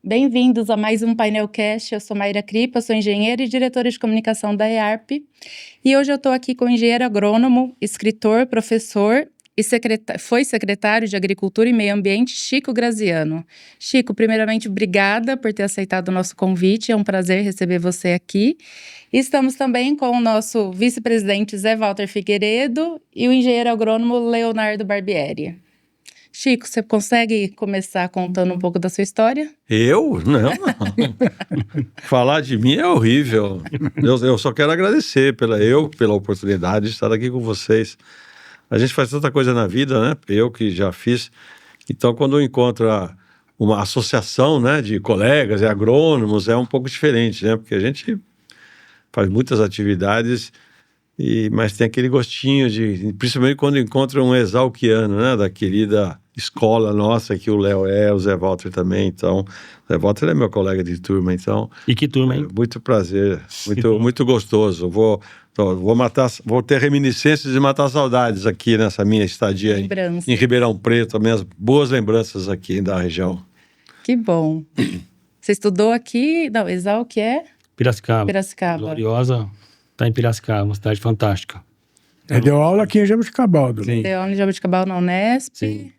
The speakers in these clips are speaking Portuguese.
Bem-vindos a mais um Painelcast. Eu sou Mayra Cripa, sou engenheira e diretora de comunicação da EARP. E hoje eu estou aqui com o engenheiro agrônomo, escritor, professor e foi secretário de Agricultura e Meio Ambiente, Chico Graziano. Chico, primeiramente, obrigada por ter aceitado o nosso convite. É um prazer receber você aqui. E estamos também com o nosso vice-presidente Zé Walter Figueiredo e o engenheiro agrônomo Leonardo Barbieri. Chico, você consegue começar contando um pouco da sua história? Eu? Não. Falar de mim é horrível. Eu só quero agradecer pela oportunidade de estar aqui com vocês. A gente faz tanta coisa na vida, né? Eu que já fiz. Então, quando eu encontro uma associação, né, de colegas e agrônomos, é um pouco diferente, né? Porque a gente faz muitas atividades, mas tem aquele gostinho principalmente quando encontra um exalquiano, né? Da querida escola nossa, que o Léo o Zé Walter também. Então, o Zé Walter é meu colega de turma, então... E que turma, hein? Muito prazer, muito gostoso. Vou ter reminiscências de matar saudades aqui nessa minha estadia em Ribeirão Preto, minhas boas lembranças aqui da região. Que bom. Você estudou aqui, não, Exal, que é? Piracicaba. Gloriosa, está em Piracicaba, uma cidade fantástica. Deu aula aqui em Jabuticabal. Deu aula em Jabuticabal na Unesp. Sim.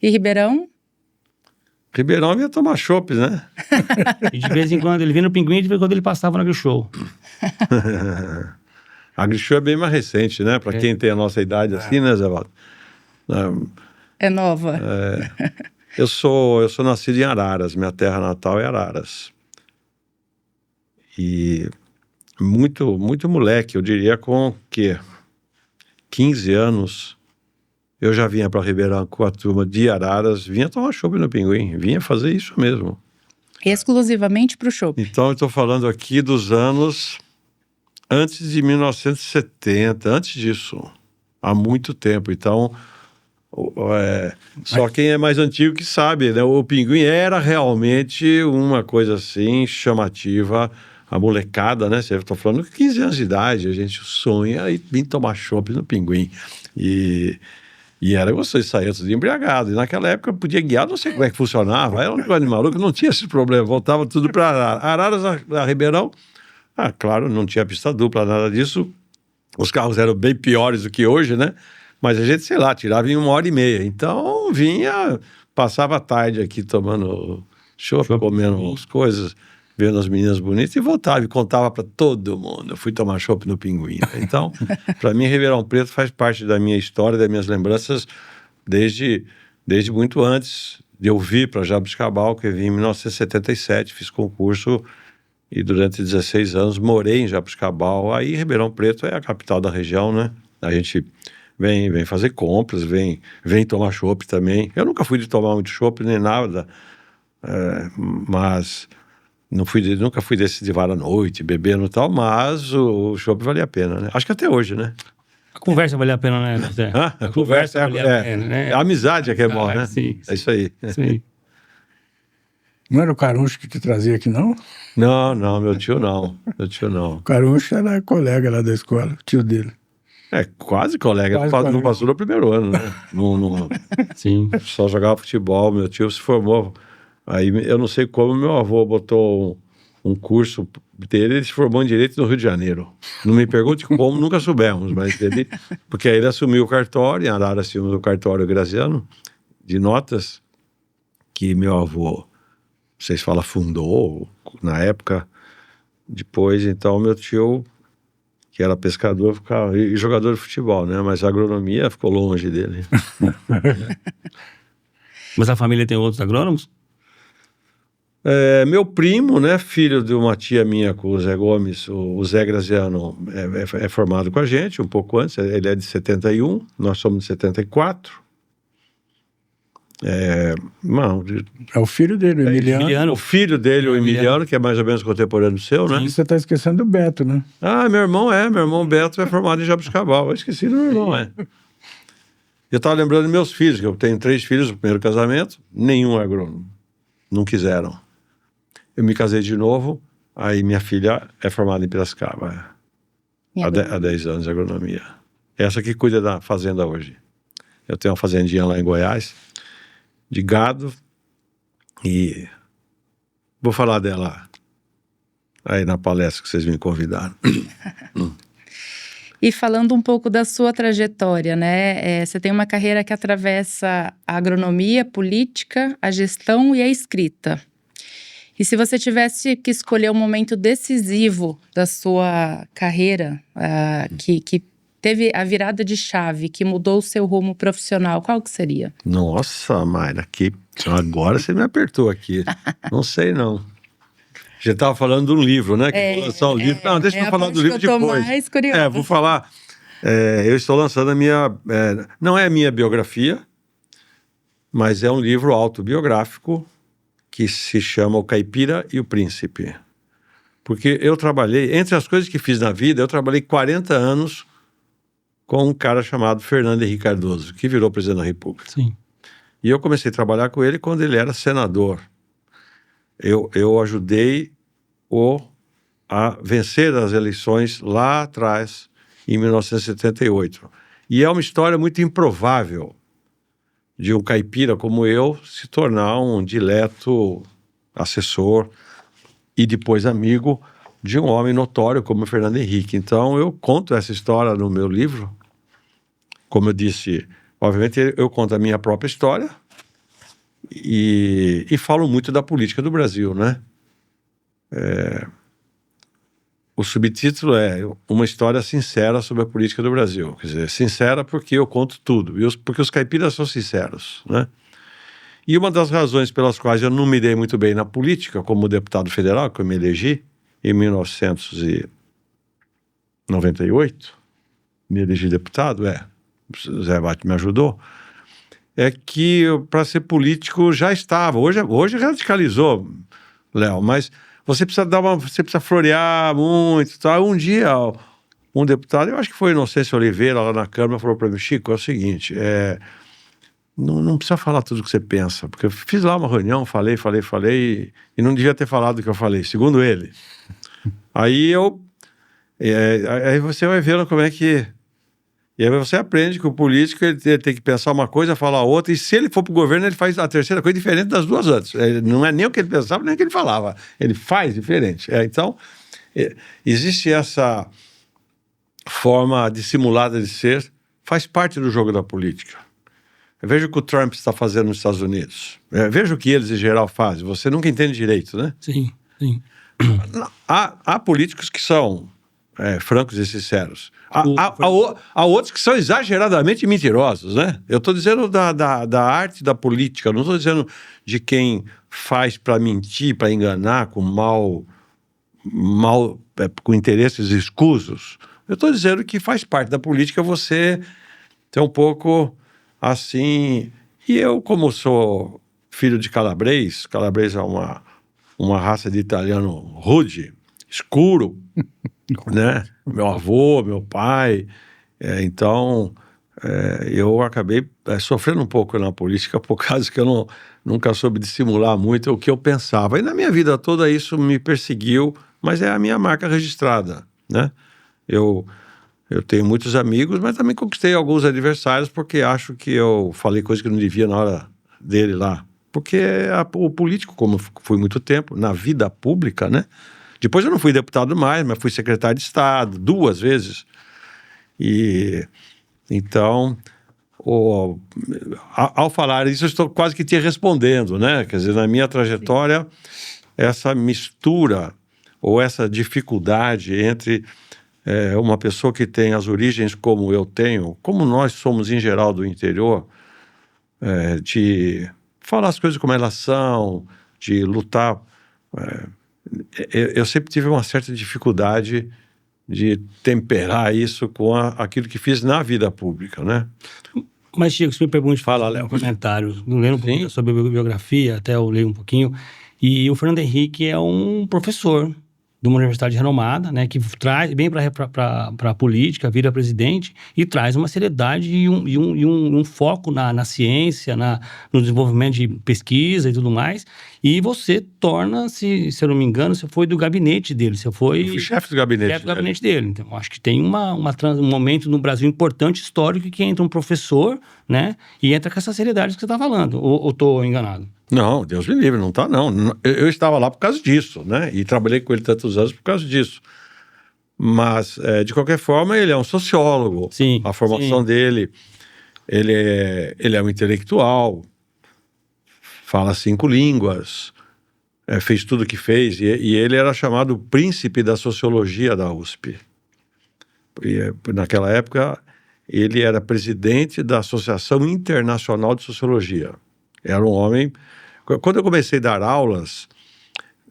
E Ribeirão? Ribeirão vinha tomar chopp, né? E de vez em quando ele vinha no Pinguim, de vez em quando ele passava no AgriShow. A AgriShow é bem mais recente, né? Para quem tem a nossa idade assim, né, Zé Walter? É nova. Eu sou nascido em Araras, minha terra natal é Araras. E muito moleque, eu diria com 15 anos, eu já vinha para Ribeirão com a turma de Araras, vinha tomar chopp no Pinguim, vinha fazer isso mesmo. Exclusivamente para o chopp. Então eu estou falando aqui dos anos antes de 1970, antes disso, há muito tempo. Então, só quem é mais antigo que sabe, né? O Pinguim era realmente uma coisa assim chamativa. A molecada, né? Eu tô falando de 15 anos de idade, a gente sonha e vir tomar chopp no Pinguim. E era gostoso de sair tudo embriagado. E naquela época eu podia guiar, não sei como é que funcionava. Era um negócio de maluco, não tinha esse problema. Voltava tudo para Araras, a Ribeirão. Claro, não tinha pista dupla, nada disso. Os carros eram bem piores do que hoje, né? Mas a gente, sei lá, tirava em 1h30. Então vinha, passava a tarde aqui tomando chopp, comendo as coisas, vendo as meninas bonitas e voltava e contava para todo mundo. Eu fui tomar chopp no Pinguim. Né? Então, para mim, Ribeirão Preto faz parte da minha história, das minhas lembranças, desde muito antes de eu vir para Jabuticabal, que eu vim em 1977, fiz concurso e durante 16 anos morei em Jabuticabal. Aí Ribeirão Preto é a capital da região, né? A gente vem fazer compras, vem tomar chopp também. Eu nunca fui de tomar muito chopp nem nada, mas... Nunca fui desse de vara à noite, bebendo e tal, mas o chopp valia a pena, né? Acho que até hoje, né? A conversa valia a pena, né, Zé? A conversa valia a pena, né? A amizade é que é bom, né? Sim. É isso aí. Sim. Não era o Caruncho que te trazia aqui, não? Não, meu tio não. O Caruncho era colega lá da escola, tio dele. Quase colega. Não passou no primeiro ano, né? Sim. Só jogava futebol, meu tio se formou. Aí eu não sei como meu avô botou um curso dele, ele se formou em Direito no Rio de Janeiro. Não me pergunte como, nunca soubemos, mas porque aí ele assumiu o cartório, em Araras assumimos o cartório Graziano, de notas, que meu avô, vocês falam, fundou, na época, depois, então, meu tio, que era pescador, e jogador de futebol, né, mas a agronomia ficou longe dele. Mas a família tem outros agrônomos? Meu primo, né, filho de uma tia minha com o Zé Gomes, o Zé Graziano, é formado com a gente um pouco antes, ele é de 71, nós somos de 74. É o filho dele, o Emiliano. O filho dele, o Emiliano, que é mais ou menos contemporâneo seu, né? Sim, você está esquecendo do Beto, né? Meu irmão Beto é formado em Jabuticabal, eu esqueci do meu irmão, Eu estava lembrando de meus filhos, que eu tenho 3 filhos no primeiro casamento, nenhum é agrônomo, não quiseram. Eu me casei de novo, aí minha filha é formada em Piracicaba, há 10 anos de agronomia. Essa que cuida da fazenda hoje. Eu tenho uma fazendinha lá em Goiás, de gado, e vou falar dela aí na palestra que vocês me convidaram. E falando um pouco da sua trajetória, né? Você tem uma carreira que atravessa a agronomia, política, a gestão e a escrita. E se você tivesse que escolher um momento decisivo da sua carreira, que teve a virada de chave, que mudou o seu rumo profissional, qual que seria? Nossa, Mayra, agora você me apertou aqui. Não sei, não. Já estava falando de um livro, né? Que vou lançar um livro. Não, deixa eu falar do livro depois. Eu tô mais curiosa. Vou falar. Eu estou lançando a minha... não é a minha biografia, mas é um livro autobiográfico que se chama O Caipira e o Príncipe. Porque eu trabalhei, entre as coisas que fiz na vida, eu trabalhei 40 anos com um cara chamado Fernando Henrique Cardoso, que virou presidente da República. Sim. E eu comecei a trabalhar com ele quando ele era senador. Eu ajudei-o a vencer as eleições lá atrás, em 1978. E é uma história muito improvável de um caipira como eu se tornar um dileto assessor e depois amigo de um homem notório como Fernando Henrique. Então eu conto essa história no meu livro. Como eu disse, obviamente eu conto a minha própria história e falo muito da política do Brasil, né? O subtítulo é Uma História Sincera sobre a Política do Brasil. Quer dizer, sincera porque eu conto tudo, porque os caipiras são sinceros, né? E uma das razões pelas quais eu não me dei muito bem na política, como deputado federal, que eu me elegi em 1998, me elegi deputado, o Zé Vatti me ajudou, é que para ser político já estava, hoje radicalizou, Léo, mas você precisa florear muito, tá? Um dia, um deputado, eu acho que foi Inocêncio Oliveira, lá na Câmara, falou para mim, Chico, é o seguinte, não precisa falar tudo o que você pensa, porque eu fiz lá uma reunião, falei, e não devia ter falado o que eu falei, segundo ele. Aí você vai vendo como é que... E aí você aprende que o político ele tem que pensar uma coisa, falar outra, e se ele for para o governo, ele faz a terceira coisa diferente das duas outras. Não é nem o que ele pensava, nem o que ele falava. Ele faz diferente. Então, existe essa forma dissimulada de ser, faz parte do jogo da política. Veja o que o Trump está fazendo nos Estados Unidos. Veja o que eles, em geral, fazem. Você nunca entende direito, né? Sim, sim. Há políticos que são francos e sinceros. Há outros que são exageradamente mentirosos, né? Eu estou dizendo da arte da política, não estou dizendo de quem faz para mentir, para enganar, com com interesses escusos. Eu estou dizendo que faz parte da política você ter um pouco assim... E eu, como sou filho de calabrês é uma raça de italiano rude, escuro, né? Meu avô, meu pai, então eu acabei sofrendo um pouco na política por causa que eu nunca soube dissimular muito o que eu pensava. E na minha vida toda isso me perseguiu, mas é a minha marca registrada, né? Eu tenho muitos amigos, mas também conquistei alguns adversários porque acho que eu falei coisas que não devia na hora dele lá. Porque o político, como fui muito tempo, na vida pública, né? Depois eu não fui deputado mais, mas fui secretário de Estado 2 vezes. E então, ao falar isso, eu estou quase que te respondendo, né? Quer dizer, na minha trajetória, essa mistura ou essa dificuldade entre uma pessoa que tem as origens como eu tenho, como nós somos em geral do interior, de falar as coisas como elas são, de lutar... Eu sempre tive uma certa dificuldade de temperar isso com aquilo que fiz na vida pública, né? Mas, Chico, se me pergunte, fala, Léo, comentário, lendo um pouquinho sobre a biografia, até eu leio um pouquinho, e o Fernando Henrique é um professor, de uma universidade renomada, né, que traz bem para a política, vira presidente e traz uma seriedade e um foco na ciência, no desenvolvimento de pesquisa e tudo mais. E você torna-se, se eu não me engano, você foi do gabinete dele, você foi... Eu fui chefe do gabinete. Chefe do gabinete dele. Então, acho que tem um momento no Brasil importante, histórico, que entra um professor, né, e entra com essa seriedade que você está falando. Ou estou enganado? Não, Deus me livre, não tá não. Eu estava lá por causa disso, né? E trabalhei com ele tantos anos por causa disso. Mas, de qualquer forma, ele é um sociólogo. Sim, a formação dele, ele é um intelectual, fala 5 línguas, fez tudo o que fez. E ele era chamado o príncipe da sociologia da USP. E, naquela época, ele era presidente da Associação Internacional de Sociologia. Era um homem... Quando eu comecei a dar aulas,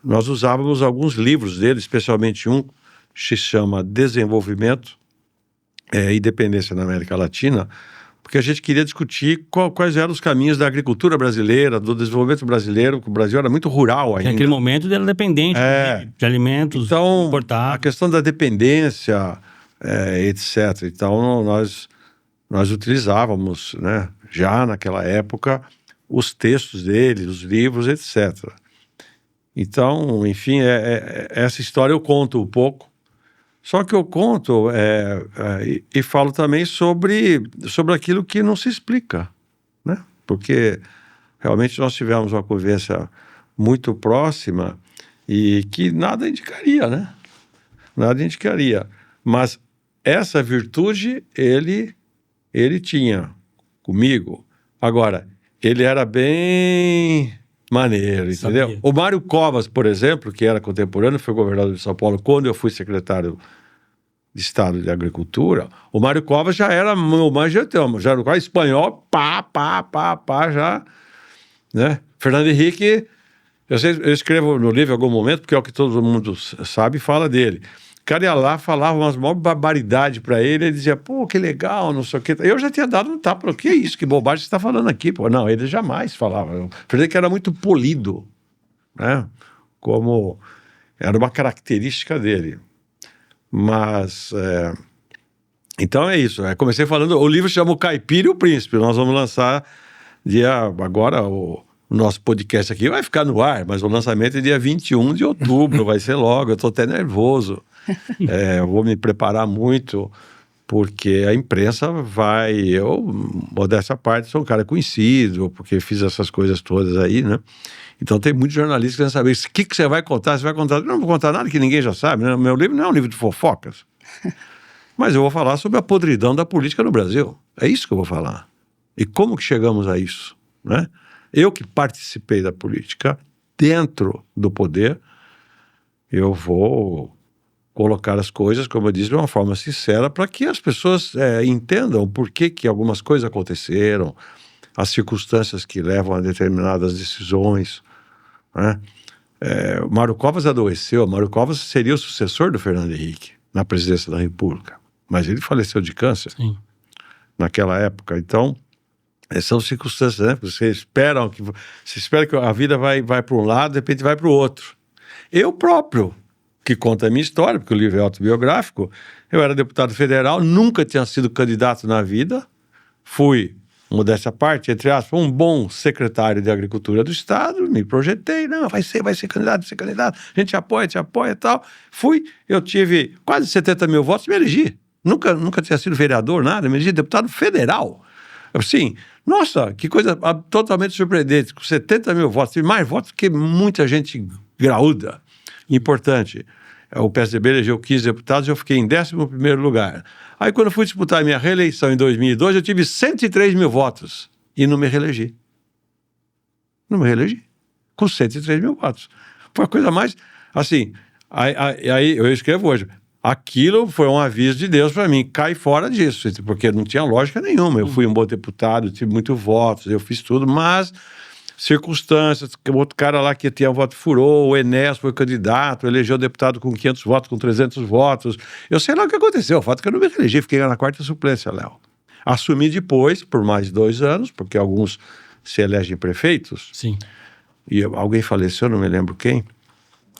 nós usávamos alguns livros dele, especialmente um que se chama Desenvolvimento e Dependência na América Latina, porque a gente queria discutir quais eram os caminhos da agricultura brasileira, do desenvolvimento brasileiro, que o Brasil era muito rural ainda. Naquele momento ele era dependente de alimentos importados. A questão da dependência, etc. Então, nós utilizávamos, né, já naquela época, os textos dele, os livros, etc. Então, enfim, essa história eu conto um pouco. Só que eu conto e falo também sobre aquilo que não se explica, né? Porque realmente nós tivemos uma convivência muito próxima e que nada indicaria, né? Nada indicaria. Mas essa virtude ele tinha comigo. Agora, ele era bem maneiro, entendeu? Sabia. O Mário Covas, por exemplo, que era contemporâneo, foi governador de São Paulo quando eu fui secretário de Estado de Agricultura. O Mário Covas já era o manjetão, já era quase espanhol, já, né? Fernando Henrique, eu escrevo no livro em algum momento, porque é o que todo mundo sabe e fala dele. O cara ia lá, falava umas maiores barbaridades pra ele dizia, pô, que legal, não sei o quê. Eu já tinha dado um tapa, que isso, que bobagem você tá falando aqui, pô. Não, ele jamais falava. Eu falei que era muito polido, né? Como era uma característica dele. Mas, então é isso. Comecei falando, o livro chama O Caipira e o Príncipe. Nós vamos lançar agora o nosso podcast aqui vai ficar no ar, mas o lançamento é dia 21 de outubro, vai ser logo. Eu tô até nervoso. Eu vou me preparar muito, porque a imprensa eu, modéstia à parte, sou um cara conhecido, porque fiz essas coisas todas aí, né? Então tem muitos jornalistas que querem saber o que você vai contar, você vai contar... Não vou contar nada que ninguém já sabe, né? Meu livro não é um livro de fofocas. Mas eu vou falar sobre a podridão da política no Brasil. É isso que eu vou falar. E como que chegamos a isso, né? Eu que participei da política, dentro do poder, eu vou colocar as coisas, como eu disse, de uma forma sincera, para que as pessoas entendam por que algumas coisas aconteceram, as circunstâncias que levam a determinadas decisões, né? O Mário Covas adoeceu. O Mário Covas seria o sucessor do Fernando Henrique na presidência da República, mas ele faleceu de câncer. Sim. Naquela época. Então, são circunstâncias, né? Você espera que a vida vai para um lado, de repente vai para o outro. Eu próprio, que conta a minha história, porque o livro é autobiográfico, eu era deputado federal, nunca tinha sido candidato na vida, fui, modéstia à parte, entre aspas, um bom secretário de Agricultura do Estado, me projetei, não, vai ser candidato, a gente te apoia e tal. Fui, eu tive quase 70 mil votos, me elegi. Nunca tinha sido vereador, nada, me elegi deputado federal. Assim, nossa, que coisa totalmente surpreendente, com 70 mil votos, tive mais votos que muita gente graúda. Importante, o PSDB elegeu 15 deputados e eu fiquei em 11º lugar. Aí quando eu fui disputar a minha reeleição em 2002, eu tive 103 mil votos e não me reelegi. Não me reelegi, com 103 mil votos. Foi a coisa mais, assim, aí eu escrevo hoje, aquilo foi um aviso de Deus para mim, cai fora disso, porque não tinha lógica nenhuma. Eu fui um bom deputado, tive muitos votos, eu fiz tudo, mas circunstâncias, o outro cara lá que tinha voto furou, o Enéas foi candidato, elegeu deputado com 500 votos, com 300 votos. Eu sei lá o que aconteceu, o fato é que eu não me elegi, fiquei na 4ª suplência, Léo. Assumi depois, por mais de 2 anos, porque alguns se elegem prefeitos. Sim. E alguém faleceu, não me lembro quem.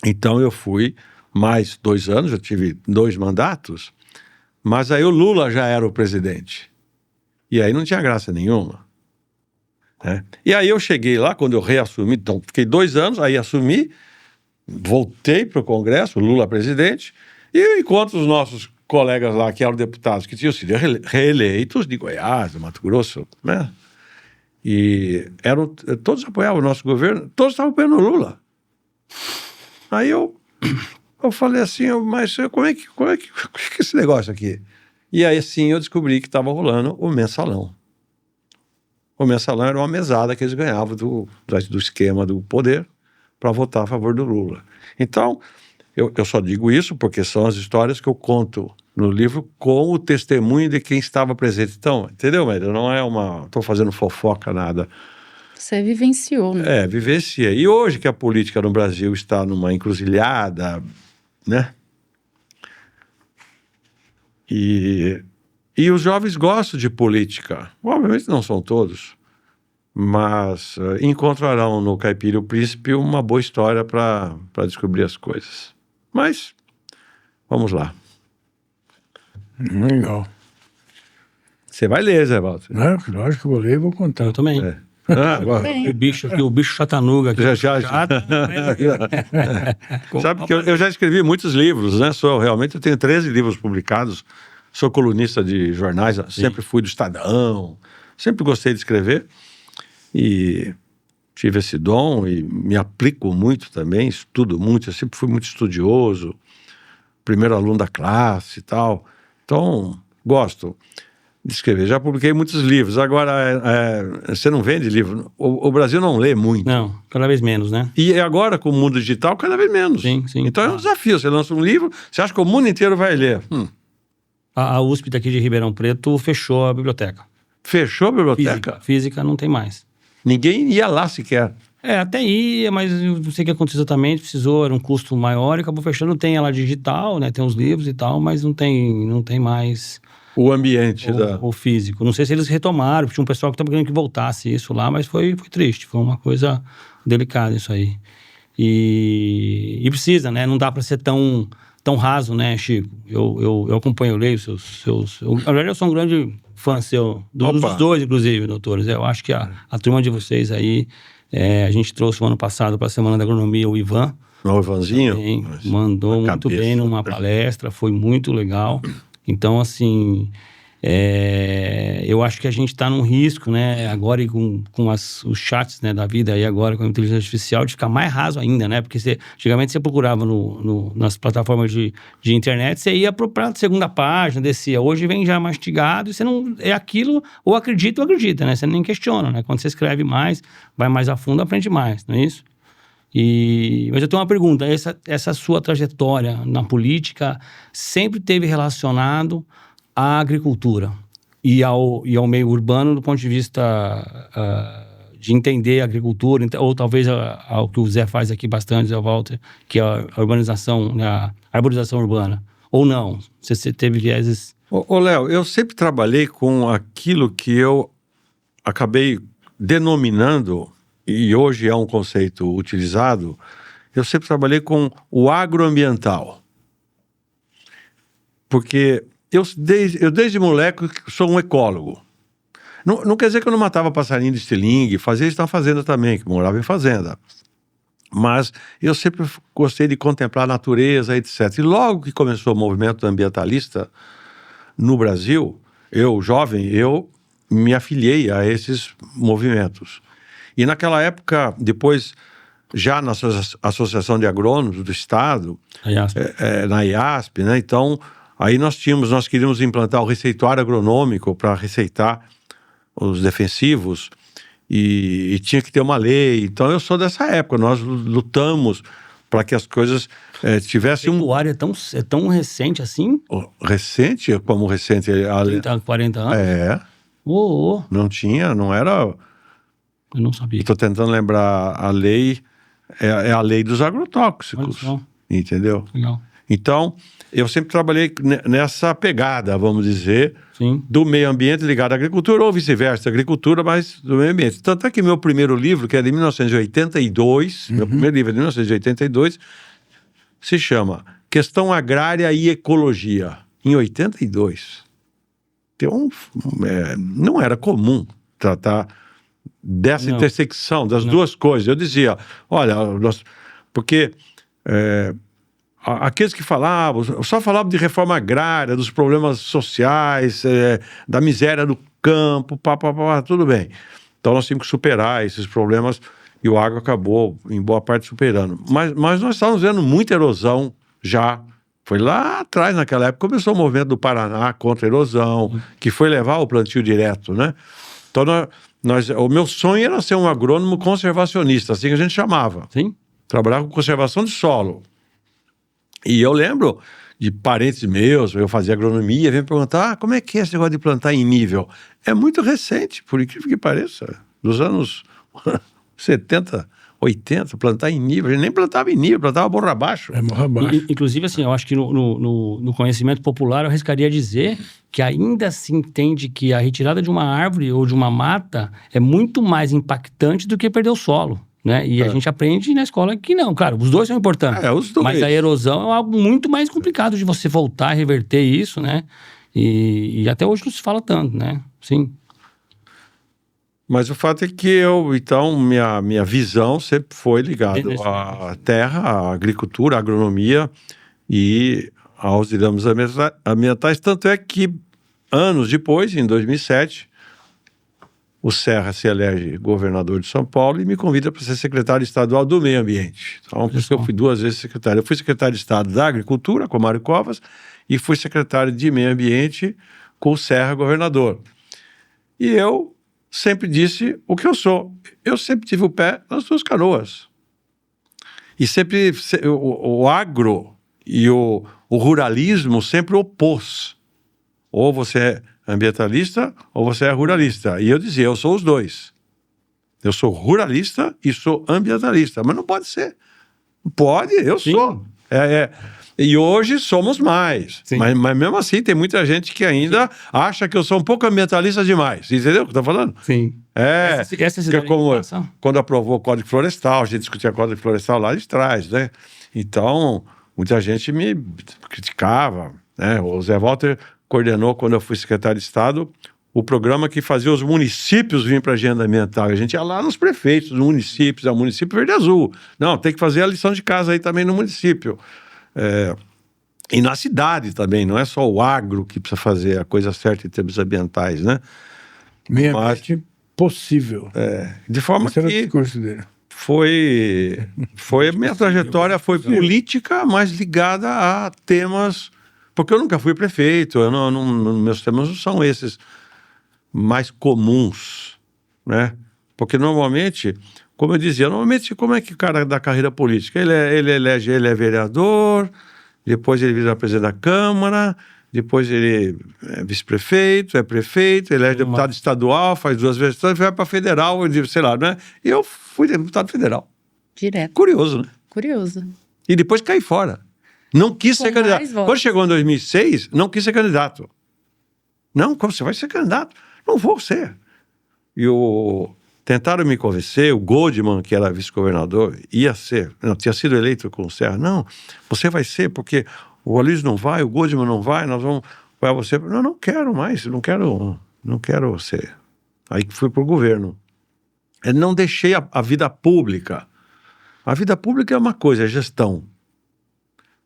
Então eu fui mais 2 anos, eu tive 2 mandatos, mas aí o Lula já era o presidente. E aí não tinha graça nenhuma. Né? E aí eu cheguei lá, quando eu reassumi, então fiquei 2 anos, aí assumi, voltei para o Congresso, Lula presidente, e eu encontro os nossos colegas lá, que eram deputados, que tinham sido reeleitos de Goiás, do Mato Grosso, né? E todos apoiavam o nosso governo, todos estavam apoiando o Lula. Aí eu falei assim, mas como é que é esse negócio aqui? E aí assim eu descobri que estava rolando o mensalão. O mensalão era uma mesada que eles ganhavam do esquema do poder para votar a favor do Lula. Então, eu só digo isso porque são as histórias que eu conto no livro com o testemunho de quem estava presente. Então, entendeu, Maíra? Não é estou fazendo fofoca, nada. Você vivenciou, né? Vivencia. E hoje que a política no Brasil está numa encruzilhada, né? E os jovens gostam de política. Obviamente não são todos, mas encontrarão no Caipira e o Príncipe uma boa história para descobrir as coisas. Mas, vamos lá. Legal. Você vai ler, Zé Walter. Lógico que eu vou ler e vou contar. Eu também. Bem. O bicho chatanuga aqui. Já. Chato, Sabe que eu já escrevi muitos livros, né? Eu tenho 13 livros publicados. Sou colunista de jornais, sempre fui do Estadão, sempre gostei de escrever e tive esse dom e me aplico muito também, estudo muito, eu sempre fui muito estudioso, primeiro aluno da classe e tal. Então, gosto de escrever. Já publiquei muitos livros. Agora, você não vende livro. O Brasil não lê muito. Não, cada vez menos, né? E agora, com o mundo digital, cada vez menos. Sim. Então é um desafio. Você lança um livro, você acha que o mundo inteiro vai ler. A USP daqui de Ribeirão Preto fechou a biblioteca. Fechou a biblioteca? Física não tem mais. Ninguém ia lá sequer. Até ia, mas eu não sei o que aconteceu exatamente, era um custo maior e acabou fechando. Tem ela digital, né? Tem os livros e tal, mas não tem mais o ambiente o físico. Não sei se eles retomaram, tinha um pessoal que estava querendo que voltasse isso lá, mas foi triste, foi uma coisa delicada isso aí. E precisa, né? Não dá para ser tão raso, né, Chico? Eu acompanho, eu leio seus... Na verdade, eu sou um grande fã seu, dos dois, inclusive, doutores. Eu acho que a turma de vocês aí, a gente trouxe o ano passado para a Semana da Agronomia o Ivan. O Ivanzinho? Também, mandou muito bem numa palestra, foi muito legal. Então, assim, eu acho que a gente está num risco, né, agora e com os chats, né, da vida aí agora com a inteligência artificial, de ficar mais raso ainda, né, porque antigamente você procurava nas plataformas de internet, você ia para a segunda página, descia, hoje vem já mastigado e você não, é aquilo, ou acredita, né, você nem questiona, né, quando você escreve mais, vai mais a fundo, aprende mais, não é isso? Mas eu tenho uma pergunta, essa sua trajetória na política sempre teve relacionado à agricultura e ao meio urbano do ponto de vista de entender a agricultura, ou talvez ao que o Zé faz aqui bastante, Zé Walter, que é a urbanização, né, a arborização urbana, ou não? Você teve vieses... Léo, eu sempre trabalhei com aquilo que eu acabei denominando, e hoje é um conceito utilizado, eu sempre trabalhei com o agroambiental. Porque eu desde moleque sou um ecólogo. Não quer dizer que eu não matava passarinho de estilingue, fazia isso na fazenda também, que morava em fazenda. Mas eu sempre gostei de contemplar a natureza, etc. E logo que começou o movimento ambientalista no Brasil, eu, jovem, eu me afiliei a esses movimentos. E naquela época, depois, já na Associação de Agrônomos do Estado, na IASP, né? Então, aí nós queríamos implantar o receituário agronômico para receitar os defensivos e tinha que ter uma lei. Então, eu sou dessa época, nós lutamos para que as coisas tivessem O receituário é tão recente assim? Recente? Como recente? 30, 40 anos? Não tinha, não era... Eu não sabia. Estou tentando lembrar a lei, é a lei dos agrotóxicos, entendeu? Legal. Então, eu sempre trabalhei nessa pegada, vamos dizer, Sim. do meio ambiente ligado à agricultura, ou vice-versa, agricultura, mas do meio ambiente. Tanto é que meu primeiro livro, que é de 1982, meu primeiro livro é de 1982, se chama questão agrária e ecologia, em 82. Não era comum tratar dessa intersecção, das duas coisas. Eu dizia, olha, porque aqueles que falavam, só falavam de reforma agrária, dos problemas sociais, da miséria do campo, tudo bem. Então nós tínhamos que superar esses problemas e o agro acabou, em boa parte, superando. Mas nós estávamos vendo muita erosão já. Foi lá atrás, naquela época, começou o movimento do Paraná contra a erosão, que foi levar o plantio direto, né? Então, o meu sonho era ser um agrônomo conservacionista, assim que a gente chamava. Sim. Trabalhar com conservação de solo. E eu lembro de parentes meus, eu fazia agronomia, vêm perguntar, como é que é esse negócio de plantar em nível? É muito recente, por incrível que pareça. Dos anos 70... 80, plantar em nível. A gente nem plantava em nível, plantava morro abaixo. Morro abaixo. Inclusive, assim, eu acho que no conhecimento popular eu arriscaria dizer que ainda se entende que a retirada de uma árvore ou de uma mata é muito mais impactante do que perder o solo, né? E a gente aprende na escola que não. Claro, os dois são importantes. Os dois. Mas a erosão é algo muito mais complicado de você voltar a reverter isso, né? E até hoje não se fala tanto, né? Sim. Mas o fato é que minha visão sempre foi ligada à terra, à agricultura, à agronomia e aos dilemas ambientais. Tanto é que, anos depois, em 2007, o Serra se elege governador de São Paulo e me convida para ser secretário estadual do Meio Ambiente. Então, por isso que eu fui 2 vezes secretário. Eu fui secretário de Estado da Agricultura, com o Mário Covas, e fui secretário de Meio Ambiente com o Serra governador. E eu sempre disse o que eu sou. Eu sempre tive o pé nas 2 canoas. E sempre o agro e o ruralismo sempre opôs. Ou você é ambientalista ou você é ruralista. E eu dizia, eu sou os 2. Eu sou ruralista e sou ambientalista. Mas não pode ser. Pode, eu sou. E hoje somos mais. Mas mesmo assim, tem muita gente que ainda acha que eu sou um pouco ambientalista demais. Entendeu o que eu estou falando? Sim. Essa como quando aprovou o Código Florestal, a gente discutia Código Florestal lá de trás, né? Então, muita gente me criticava, né? O Zé Walter coordenou, quando eu fui secretário de Estado, o programa que fazia os municípios virem para a agenda ambiental. A gente ia lá nos prefeitos, nos municípios, o município verde e azul. Não, tem que fazer a lição de casa aí também no município. E na cidade também, não é só o agro que precisa fazer a coisa certa em termos ambientais, né? Meio ambiente possível. De forma Esse era o que discurso dele. foi minha trajetória foi política, mas ligada a temas, porque eu nunca fui prefeito, meus temas não são esses mais comuns, né? Porque normalmente, como eu dizia, como é que o cara da carreira política? Ele é vereador, depois ele vira presidente da Câmara, depois ele é vice-prefeito, é prefeito, ele é deputado estadual, faz 2 vezes, vai para federal, sei lá, né? E eu fui deputado federal. Direto. Curioso, né? Curioso. E depois caí fora. Não quis ser candidato. Quando chegou em 2006, não quis ser candidato. Não, como você vai ser candidato? Não vou ser. Tentaram me convencer, o Goldman, que era vice-governador, ia ser. Não, tinha sido eleito com o Serra. Não, você vai ser, porque o Aloysio não vai, o Goldman não vai, nós vamos para você. Não quero mais, não quero ser. Aí fui para o governo. Eu não deixei a vida pública. A vida pública é uma coisa, é gestão.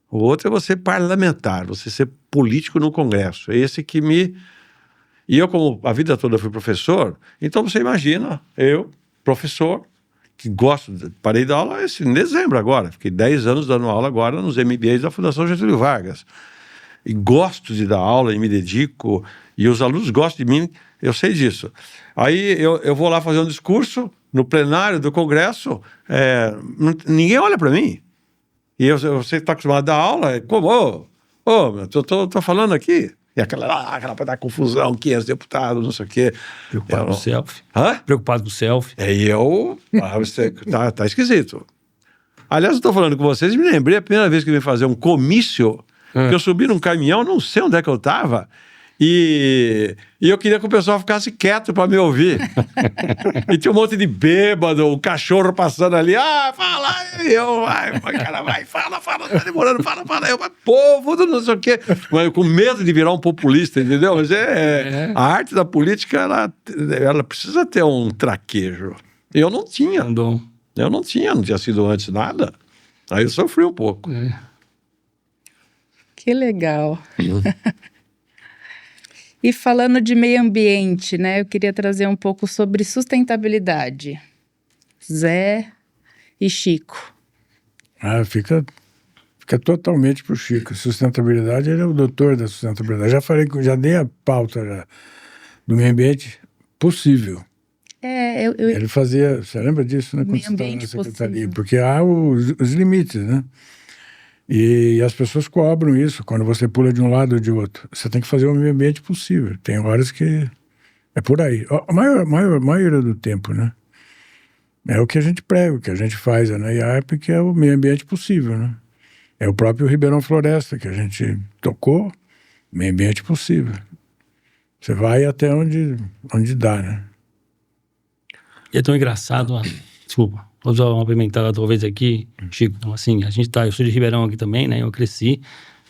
O outro é você parlamentar, você ser político no Congresso. É esse que me... E eu, como a vida toda fui professor, então você imagina, eu, professor, que parei de dar aula em dezembro agora, fiquei 10 anos dando aula agora nos MBAs da Fundação Getúlio Vargas. E gosto de dar aula e me dedico, e os alunos gostam de mim, eu sei disso. Aí eu vou lá fazer um discurso no plenário do Congresso, ninguém olha para mim. E você está acostumado a dar aula, como, tô falando aqui. E aquela para dar confusão, 500 deputados, não sei o quê. Preocupado com o selfie. Hã? Preocupado com o selfie. Tá esquisito. Aliás, eu estou falando com vocês e me lembrei a primeira vez que eu vim fazer um comício, que eu subi num caminhão, não sei onde é que eu estava, E eu queria que o pessoal ficasse quieto para me ouvir. E tinha um monte de bêbado, o cachorro passando ali. Fala! E eu, cara, fala, tá demorando, fala. Eu, povo, não sei o quê. Mas com medo de virar um populista, entendeu? Mas a arte da política, ela precisa ter um traquejo. Eu não tinha. Eu não tinha sido antes nada. Aí eu sofri um pouco. Que legal. E falando de meio ambiente, né? Eu queria trazer um pouco sobre sustentabilidade. Zé e Chico. Fica totalmente pro Chico. Sustentabilidade, ele é o doutor da sustentabilidade. Já dei a pauta do meio ambiente possível. Ele fazia, você lembra disso, né? Quando você estava na secretaria. Possível. Porque há os limites, né? E as pessoas cobram isso quando você pula de um lado ou de outro. Você tem que fazer o meio ambiente possível. Tem horas que é por aí. A maioria do tempo, né? É o que a gente prega, o que a gente faz na IARP, que é o meio ambiente possível, né? É o próprio Ribeirão Floresta que a gente tocou, meio ambiente possível. Você vai até onde dá, né? E é tão engraçado, desculpa, vou usar uma pimentada talvez aqui, Chico. Então, assim, eu sou de Ribeirão aqui também, né? Eu cresci,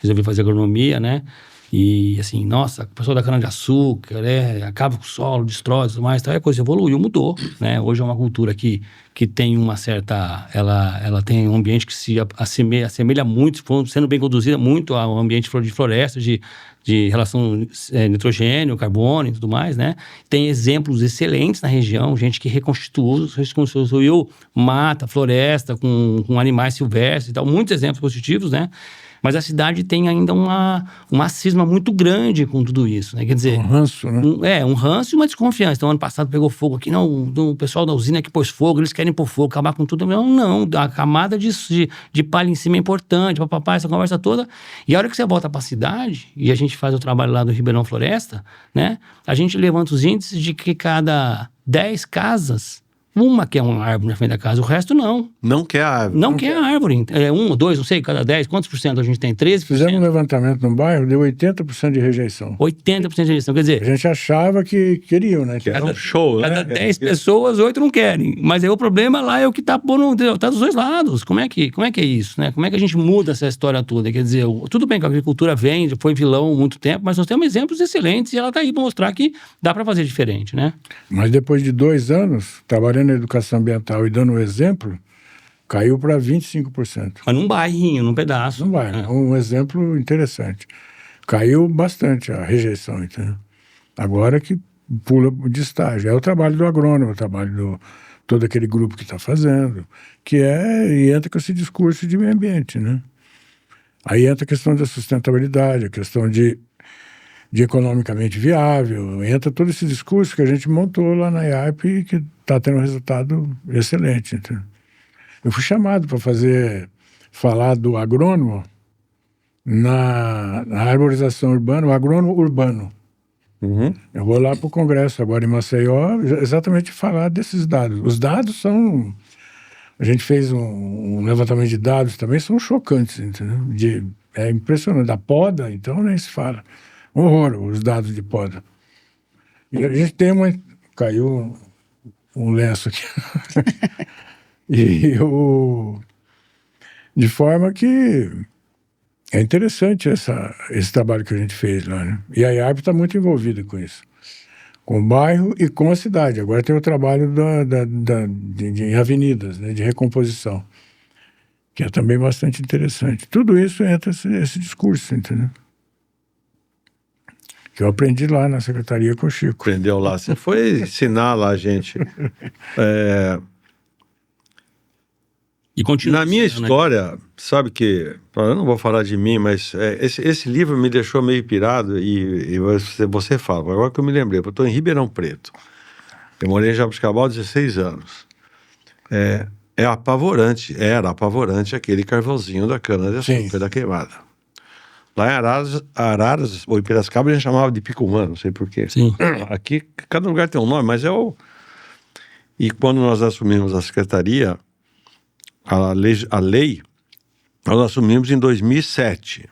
resolvi fazer agronomia, né? E, assim, nossa, o pessoal da cana-de-açúcar, né? Acaba com o solo, destrói e tudo mais, tal. A coisa evoluiu, mudou, né? Hoje é uma cultura que tem uma certa... Ela tem um ambiente que se assemelha muito, sendo bem conduzida muito ao ambiente de floresta, de relação nitrogênio, carbono e tudo mais, né? Tem exemplos excelentes na região, gente que reconstruiu mata, floresta, com animais silvestres e tal, muitos exemplos positivos, né? Mas a cidade tem ainda uma cisma muito grande com tudo isso, né? Quer dizer... Um ranço, né? Um ranço e uma desconfiança. Então, ano passado pegou fogo aqui. Não, o pessoal da usina que pôs fogo, eles querem pôr fogo, acabar com tudo. Não. A camada de palha em cima é importante, papapá, essa conversa toda. E a hora que você volta para a cidade, e a gente faz o trabalho lá do Ribeirão Floresta, né? A gente levanta os índices de que cada 10 casas... Uma quer uma árvore na frente da casa, o resto não. Não quer a árvore. Não quer a árvore. Um, dois, não sei, cada 10. Quantos por cento a gente tem? 13%? Fizemos um levantamento no bairro, deu 80% de rejeição. 80% de rejeição. Quer dizer... A gente achava que queriam, né? Que era um show, né? Cada 10 pessoas, 8 não querem. Mas aí o problema lá é o que tá dos dois lados. Como é que é isso, né? Como é que a gente muda essa história toda? Quer dizer, tudo bem que a agricultura foi vilão há muito tempo, mas nós temos exemplos excelentes e ela tá aí para mostrar que dá para fazer diferente, né? Mas depois de 2 anos, trabalhando na educação ambiental e dando um exemplo, caiu para 25%. Mas num bairrinho, num pedaço. Num bairro. Um exemplo interessante. Caiu bastante a rejeição, entendeu? Agora que pula de estágio. É o trabalho do agrônomo, o trabalho do todo aquele grupo que está fazendo, e entra com esse discurso de meio ambiente, né? Aí entra a questão da sustentabilidade, a questão de economicamente viável, entra todo esse discurso que a gente montou lá na IARP e que está tendo um resultado excelente. Entendeu? Eu fui chamado para falar do agrônomo na arborização urbana, o agrônomo urbano. Uhum. Eu vou lá para o congresso agora em Maceió exatamente falar desses dados. Os dados são... A gente fez um levantamento de dados também, são chocantes, entendeu? É impressionante. A poda, então, nem se fala. Horror, os dados de poda. E a gente tem caiu um lenço aqui. De forma que é interessante esse trabalho que a gente fez lá, né? E a IARP está muito envolvida com isso. Com o bairro e com a cidade. Agora tem o trabalho de avenidas, né? De recomposição. Que é também bastante interessante. Tudo isso entra esse discurso, entendeu? Que eu aprendi lá na secretaria com o Chico. Aprendeu lá. Você foi ensinar lá, gente. E continua. Na minha história, sabe que... Eu não vou falar de mim, mas esse livro me deixou meio pirado e você fala. Agora que eu me lembrei, eu estou em Ribeirão Preto. Eu morei em Jabuticabal há 16 anos. Era apavorante aquele carvãozinho da cana-de-açúcar da queimada. Lá em Araras ou em Piracicaba, a gente chamava de picumã, não sei porquê. Sim. Aqui, cada lugar tem um nome, mas é o... E quando nós assumimos a secretaria, a lei, nós assumimos em 2007.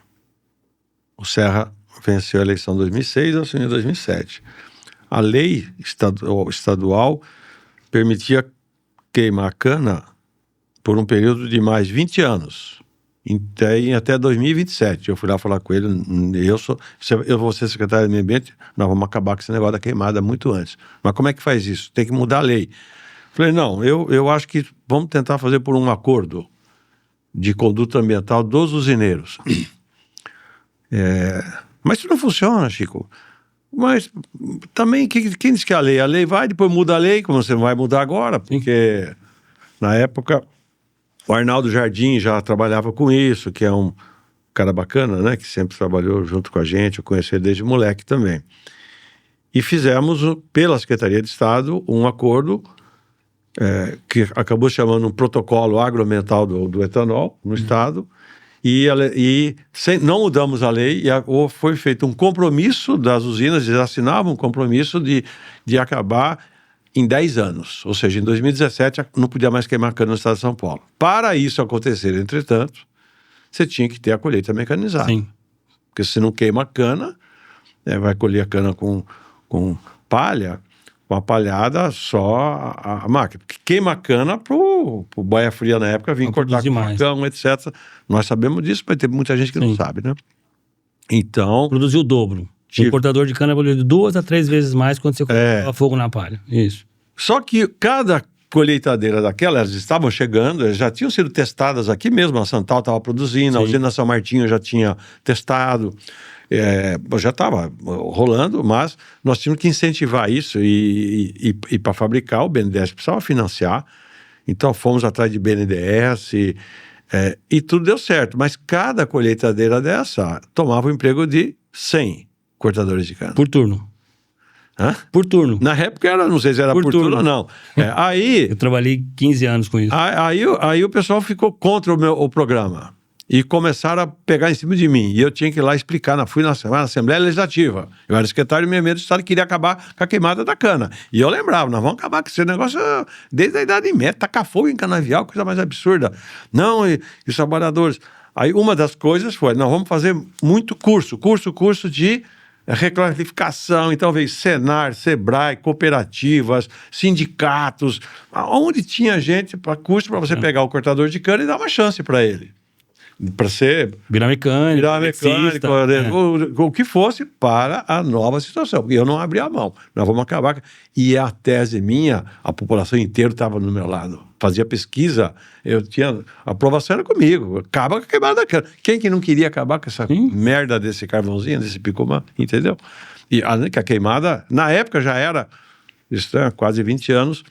O Serra venceu a eleição em 2006 e assumiu em 2007. A lei estadual permitia queimar cana por um período de mais 20 anos, até 2027. Eu fui lá falar com ele, eu vou ser secretário do Meio Ambiente, nós vamos acabar com esse negócio da queimada muito antes. Mas como é que faz isso? Tem que mudar a lei. Falei, não, eu acho que vamos tentar fazer por um acordo de conduta ambiental dos usineiros. Mas isso não funciona, Chico. Mas também, quem diz que é a lei? A lei vai, depois muda a lei, como você não vai mudar agora, porque na época o Arnaldo Jardim já trabalhava com isso, que é um cara bacana, né? Que sempre trabalhou junto com a gente, eu conheci ele desde moleque também. E fizemos, pela Secretaria de Estado, um acordo que acabou chamando um protocolo agroambiental do etanol no Estado, não mudamos a lei, foi feito um compromisso das usinas, eles assinavam um compromisso de acabar em 10 anos, ou seja, em 2017 não podia mais queimar cana no estado de São Paulo. Para isso acontecer, entretanto, você tinha que ter a colheita mecanizada. Sim. Porque se não queima cana, vai colher a cana com palha, com a palhada só a máquina. Porque queima a cana pro boia fria na época vir cortar com facão, etc. Nós sabemos disso, mas tem muita gente que não sabe, né? Então... Produziu o dobro. O cortador de cana produziu 2 a 3 vezes mais quando você coloca fogo na palha. Isso. Só que cada colheitadeira daquela, elas estavam chegando, elas já tinham sido testadas aqui mesmo, a Santal estava produzindo, a usina São Martinho já tinha testado, já estava rolando, mas nós tínhamos que incentivar isso e para fabricar, o BNDES precisava financiar, então fomos atrás de BNDES e tudo deu certo, mas cada colheitadeira dessa tomava o emprego de 100 cortadores de cana. Por turno. Hã? Por turno. Na época, não sei se era por turno ou não. Eu trabalhei 15 anos com isso. Aí o pessoal ficou contra o programa. E começaram a pegar em cima de mim. E eu tinha que ir lá explicar. Fui na Assembleia Legislativa. Eu era secretário do Meio Ambiente do Estado e queria acabar com a queimada da cana. E eu lembrava, nós vamos acabar com esse negócio desde a Idade Média. Tacar fogo em canavial, coisa mais absurda. Não, e os trabalhadores... Aí uma das coisas foi, nós vamos fazer muito curso de reclassificação. Então veio Senar, Sebrae, cooperativas, sindicatos, onde tinha gente para curso para você pegar o cortador de cana e dar uma chance para ele. Para ser... Virar mecânico, o que fosse para a nova situação. E eu não abri a mão. Nós vamos acabar. E a tese minha, a população inteira estava do meu lado. Fazia pesquisa, eu tinha... A aprovação era comigo. Acaba com a queimada da cana. Quem que não queria acabar com essa merda desse carvãozinho, desse picumã, entendeu? E a queimada, na época já era, isso há quase 20 anos,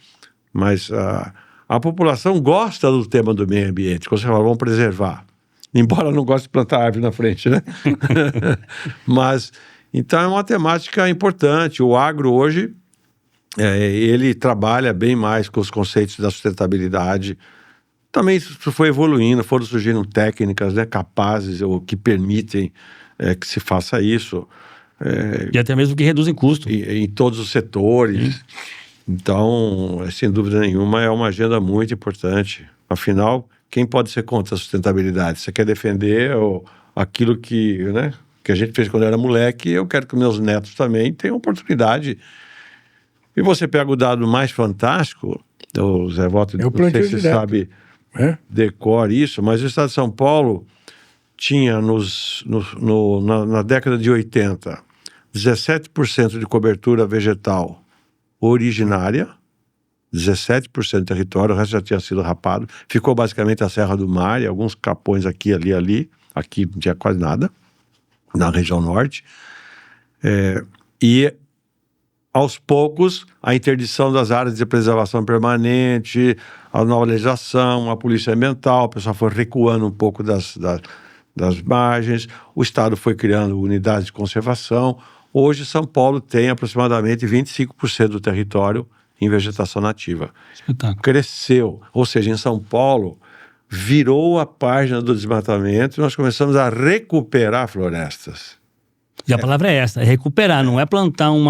mas a população gosta do tema do meio ambiente. Quando você fala, vamos preservar. Embora não goste de plantar árvore na frente, né? Mas, então é uma temática importante. O agro hoje, ele trabalha bem mais com os conceitos da sustentabilidade. Também isso foi evoluindo, foram surgindo técnicas, né, capazes ou que permitem que se faça isso. E até mesmo que reduzem custo. Em todos os setores. Então, sem dúvida nenhuma, é uma agenda muito importante. Afinal... Quem pode ser contra a sustentabilidade? Você quer defender aquilo que a gente fez quando era moleque, eu quero que meus netos também tenham oportunidade. E você pega o dado mais fantástico, o Zé Walter, não sei se você sabe decor isso, mas o estado de São Paulo tinha na década de 80, 17% de cobertura vegetal originária, 17% do território, o resto já tinha sido rapado. Ficou basicamente a Serra do Mar e alguns capões aqui, ali. Aqui não tinha quase nada, na região norte. E, aos poucos, a interdição das áreas de preservação permanente, a nova legislação, a polícia ambiental, o pessoal foi recuando um pouco das margens, o Estado foi criando unidades de conservação. Hoje, São Paulo tem aproximadamente 25% do território em vegetação nativa. Espetáculo. Cresceu. Ou seja, em São Paulo, virou a página do desmatamento e nós começamos a recuperar florestas. E a palavra é essa, é recuperar, não é plantar um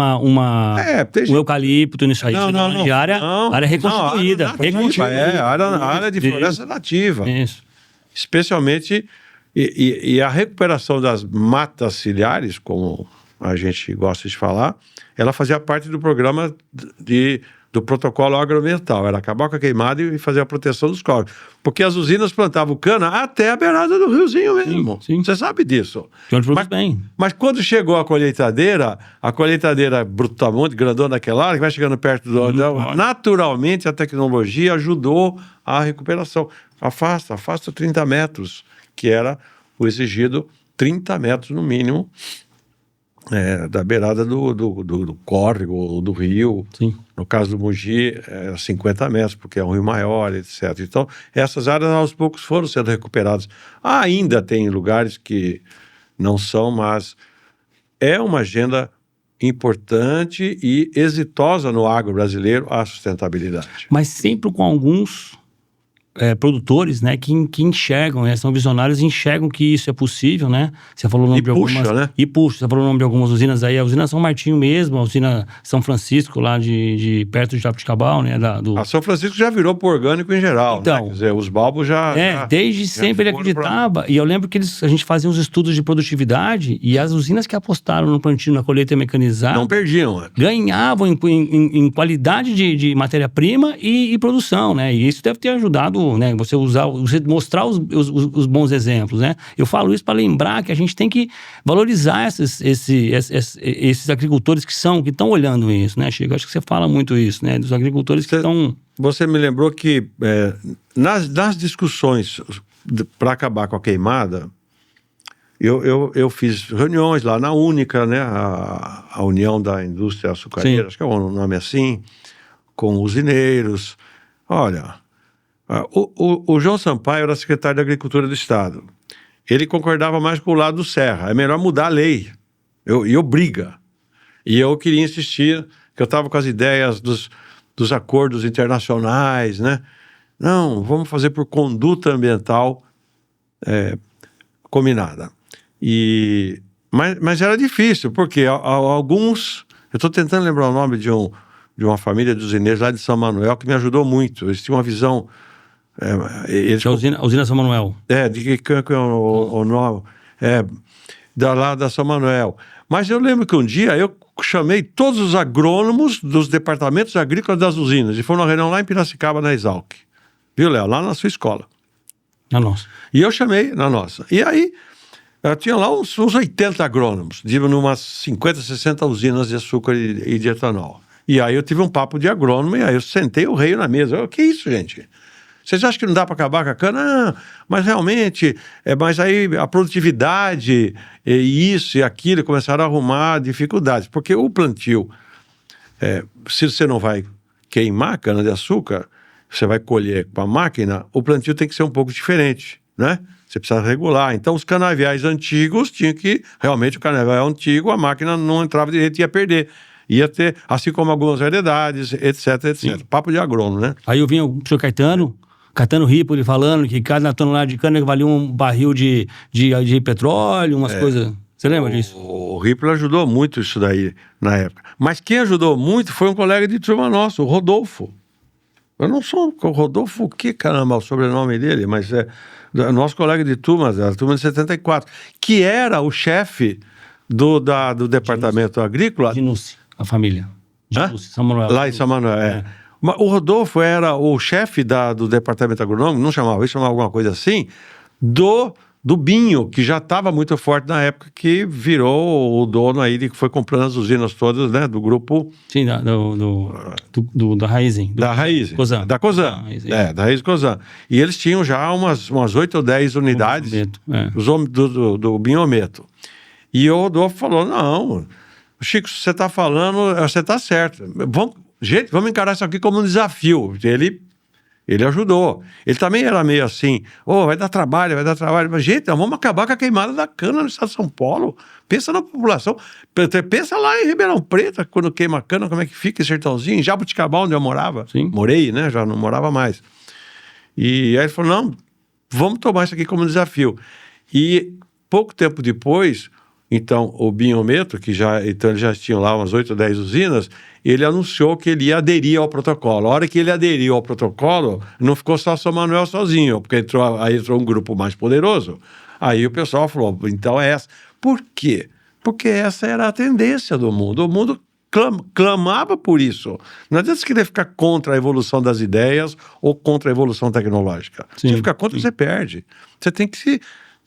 eucalipto nisso aí. De área reconstituída. A área de floresta nativa. Isso. Especialmente E a recuperação das matas ciliares, como a gente gosta de falar, ela fazia parte do programa do protocolo agroambiental. Era acabar com a queimada e fazer a proteção dos corpos. Porque as usinas plantavam cana até a beirada do riozinho mesmo. Sim. Você sabe disso. Mas quando chegou a colheitadeira Brutamonte, grandona daquela área, que vai chegando perto naturalmente a tecnologia ajudou a recuperação. Afasta 30 metros, que era o exigido 30 metros no mínimo, da beirada do córrego ou do rio. Sim. No caso do Mogi, 50 metros, porque é um rio maior, etc. Então, essas áreas aos poucos foram sendo recuperadas. Ainda tem lugares que não são, mas é uma agenda importante e exitosa no agro brasileiro a sustentabilidade. Mas sempre com alguns produtores, né, que enxergam, são visionários e enxergam que isso é possível, né? Você falou o nome de algumas... né? E puxa, você falou o nome de algumas usinas aí. A usina São Martinho mesmo, a usina São Francisco, lá de perto de Jabuticabal, né? A São Francisco já virou pro orgânico em geral, então, né? Quer dizer, os balbos desde sempre ele acreditava. E eu lembro que a gente fazia uns estudos de produtividade e as usinas que apostaram no plantio, na colheita mecanizada... Não perdiam. Ganhavam em qualidade de matéria-prima e produção, né? E isso deve ter ajudado, né? Você mostrar os bons exemplos, né? Eu falo isso para lembrar que a gente tem que valorizar esses agricultores que estão olhando isso, né, Chico? Acho que você fala muito isso, né? Dos agricultores que estão... Você me lembrou que nas discussões para acabar com a queimada, eu fiz reuniões lá na Única, né? A União da Indústria Açucareira, acho que é um nome assim, com usineiros. Olha... O João Sampaio era secretário de Agricultura do Estado. Ele concordava mais com o lado do Serra. É melhor mudar a lei. E obriga. E eu queria insistir, que eu estava com as ideias dos acordos internacionais, né? Não, vamos fazer por conduta ambiental combinada. Mas era difícil, porque alguns... Eu estou tentando lembrar o nome de uma família de usineiros lá de São Manuel, que me ajudou muito. Eles tinham uma visão... a usina São Manuel. De que é o nome? Lá da São Manuel. Mas eu lembro que um dia eu chamei todos os agrônomos dos departamentos agrícolas das usinas e foram numa reunião lá em Piracicaba, na Exalc. Viu, Léo? Lá na sua escola. Na nossa. E eu chamei na nossa. E aí, eu tinha lá uns 80 agrônomos, de umas 50, 60 usinas de açúcar e de etanol. E aí eu tive um papo de agrônomo e aí eu sentei o rei na mesa. Que isso, gente? Vocês acham que não dá para acabar com a cana? Ah, mas realmente, mas aí a produtividade, e isso e aquilo, começaram a arrumar dificuldades. Porque o plantio, se você não vai queimar a cana-de-açúcar, você vai colher com a máquina, o plantio tem que ser um pouco diferente, né? Você precisa regular. Então, os canaviais antigos tinham que, realmente, o canavial antigo, a máquina não entrava direito e ia perder. Ia ter, assim como algumas variedades, etc, etc. Sim. Papo de agrônomo, né? Aí eu vi o senhor Caetano Ripoli falando que cada tonelada de cana valia um barril de petróleo, umas coisas... Você lembra disso? O Ripoli ajudou muito isso daí na época. Mas quem ajudou muito foi um colega de turma nosso, o Rodolfo. Eu não sou o Rodolfo, o que caramba, o sobrenome dele, mas nosso colega de turma, da turma de 74, que era o chefe do departamento agrícola. Dinucci, a família. Dinucci, São Manuel. Lá em São Manuel, O Rodolfo era o chefe do departamento agronômico, não chamava isso, chamava alguma coisa assim, do Binho, que já estava muito forte na época, que virou o dono aí, que foi comprando as usinas todas, né, do grupo... Sim, da Raizen. Da Raizen. Cosan. Da Cosan. Da Raizen Cosan. E eles tinham já umas 8 ou 10 unidades do Binhometo. E o Rodolfo falou, não, Chico, se você está falando, você está certo. Vamos encarar isso aqui como um desafio. Ele ajudou. Ele também era meio assim, vai dar trabalho. Mas, gente, vamos acabar com a queimada da cana no estado de São Paulo. Pensa na população. Pensa lá em Ribeirão Preto, quando queima a cana, como é que fica esse sertãozinho. Em Jabuticabal, onde eu morava. Sim. Morei, né? Já não morava mais. E aí ele falou, não, vamos tomar isso aqui como desafio. E pouco tempo depois... Então, o Binhometo, então eles já tinham lá umas 8 ou 10 usinas, ele anunciou que ele ia aderir ao protocolo. A hora que ele aderiu ao protocolo, não ficou só São Manuel sozinho, porque aí entrou um grupo mais poderoso, Aí o pessoal falou, então é essa. Por quê? Porque essa era a tendência do mundo. O mundo clamava por isso. Não adianta você querer ficar contra a evolução das ideias ou contra a evolução tecnológica. Sim, Se ficar contra, você perde. Você tem que se...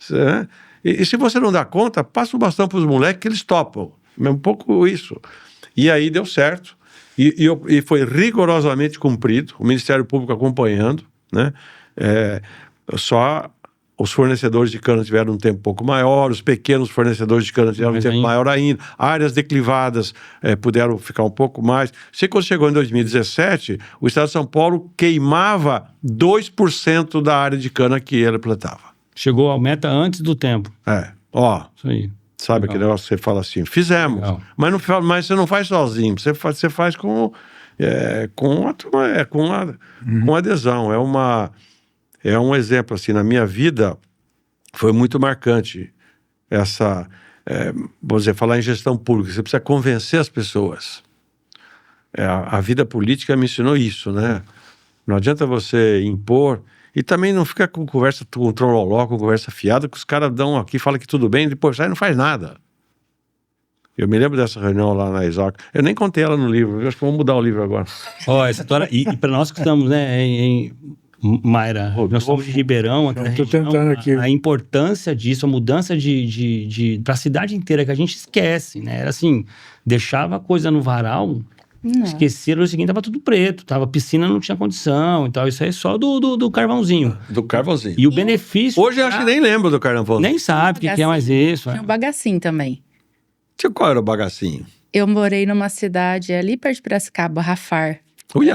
né? E se você não dá conta, passa o bastão para os moleques que eles topam. É um pouco isso. E aí deu certo. E foi rigorosamente cumprido, o Ministério Público acompanhando, né? Só os fornecedores de cana tiveram um tempo um pouco maior, os pequenos fornecedores de cana tiveram um tempo maior ainda, áreas declivadas puderam ficar um pouco mais. Quando chegou em 2017, o Estado de São Paulo queimava 2% da área de cana que ele plantava. Chegou a meta antes do tempo. Isso aí. Sabe aquele negócio que você fala assim, fizemos, mas você não faz sozinho, você faz com adesão. É um exemplo, assim, na minha vida foi muito marcante essa, vamos dizer, falar em gestão pública, você precisa convencer as pessoas. A vida política me ensinou isso, né? Não adianta você impor. E também não fica com conversa com trololó, com conversa fiada, que os caras dão aqui, falam que tudo bem, depois sai e não faz nada. Eu me lembro dessa reunião lá na Exalc. Eu nem contei ela no livro, eu acho que vamos mudar o livro agora. Essa história, e para nós que estamos, né, em Mayra, nós somos de Ribeirão, estou tentando aqui. A importância disso, a mudança para a cidade inteira, que a gente esquece, né? Era assim, deixava a coisa no varal... Esqueceram o seguinte, tava tudo preto, piscina não tinha condição e tal, isso aí é só do carvãozinho. Do carvãozinho. E o benefício... Hoje eu acho que nem lembro do carvãozinho. Nem sabe o que é mais isso. Tinha um bagacinho também. Qual era o bagacinho? Eu morei numa cidade ali perto de Piracicaba, Rafar.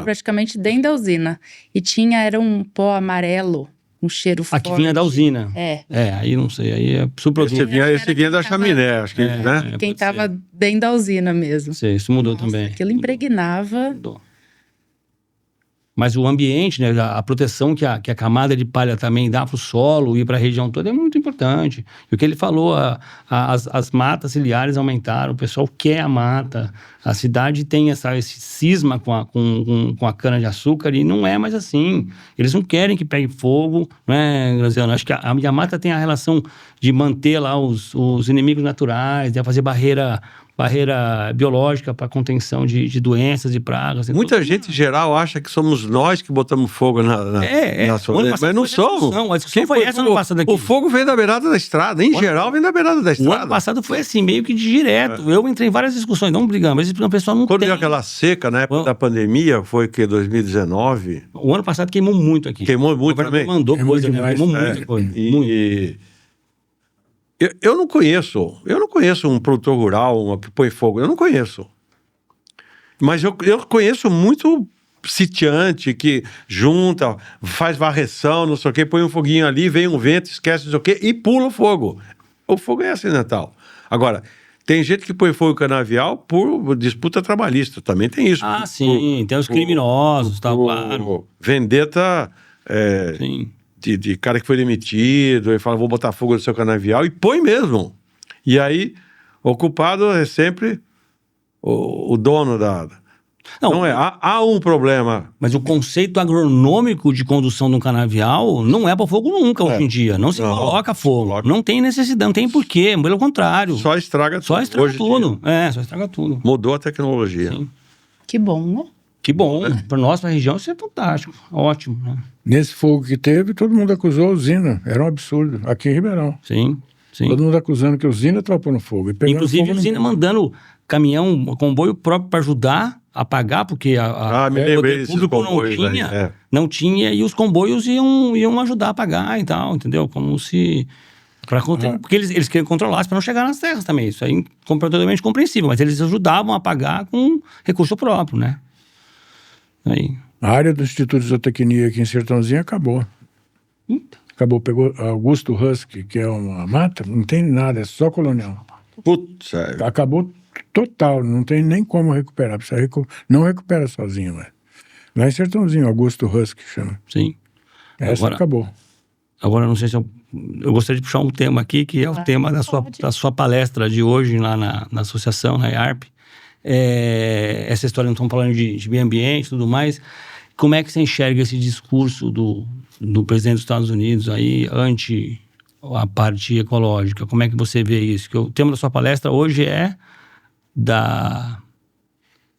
Praticamente dentro da usina. E era um pó amarelo, um cheiro forte. Que vinha da usina. Aí não sei, aí é subproduto. Esse vinha da chaminé, acho que, né? Quem estava dentro da usina mesmo. Sei, isso mudou também. Aquilo impregnava. Mudou. Mas o ambiente, né, a proteção que a camada de palha também dá para o solo e para a região toda é muito importante. E o que ele falou, as matas ciliares aumentaram, o pessoal quer a mata, a cidade tem esse cisma com a cana-de-açúcar e não é mais assim. Eles não querem que pegue fogo, não é, Graziano? Acho que a mata tem a relação de manter lá os inimigos naturais, de fazer barreira biológica para contenção de doenças e pragas. Muita gente, em geral, acha que somos nós que botamos fogo na mas não somos. A discussão foi essa ano passado aqui. O fogo vem da beirada da estrada. Em geral, vem da beirada da estrada. O ano passado foi assim, meio que direto. Eu entrei em várias discussões, não brigamos, mas o pessoal não Quando deu aquela seca, na época da pandemia, foi o quê? 2019? O ano passado queimou muito aqui. Queimou muito também? Mandou coisa, né? Queimou muito coisa. Eu não conheço um produtor rural que põe fogo, eu não conheço. Mas eu conheço muito sitiante que junta, faz varreção, não sei o quê, põe um foguinho ali, vem um vento, esquece não sei o quê e pula o fogo. O fogo é acidental. Agora, tem gente que põe fogo em canavial por disputa trabalhista, também tem isso. Sim, tem os criminosos, claro. Vendetta... sim. De cara que foi demitido, e fala, vou botar fogo no seu canavial, e põe mesmo. E aí, o culpado é sempre o dono da... Não é, há um problema. Mas o conceito agronômico de condução de um canavial não é para fogo nunca hoje em dia. Não se coloca fogo. Não tem necessidade, não tem porquê. Pelo contrário. Só estraga tudo. Só estraga tudo. Só estraga tudo. Mudou a tecnologia. Sim. Que bom, né? Que bom. Para nós, para a região, isso é fantástico. Ótimo, né? Nesse fogo que teve, todo mundo acusou a usina. Era um absurdo. Aqui em Ribeirão. Sim. Todo mundo acusando que a usina estava pondo fogo. Inclusive, a usina mandando caminhão, comboio próprio para ajudar a pagar, porque o poder público não tinha, e os comboios iam ajudar a pagar e tal, entendeu? Como se... Porque eles queriam controlar para não chegar nas terras também. Isso aí é completamente compreensível, mas eles ajudavam a pagar com recurso próprio, né? Aí. A área do Instituto de Zootecnia aqui em Sertãozinho acabou. Acabou, pegou Augusto Husky, que é uma mata, não tem nada, é só colonial. Putz, acabou total, não tem nem como recuperar. Não recupera sozinho, né? Lá em Sertãozinho, Augusto Husky chama. Sim. Essa acabou. Agora, não sei se eu gostaria de puxar um tema aqui, que é o tema da sua palestra de hoje lá na associação, na IARP. Essa história, não estamos falando de meio ambiente e tudo mais. Como é que você enxerga esse discurso do presidente dos Estados Unidos aí, a parte ecológica? Como é que você vê isso? Que o tema da sua palestra hoje é da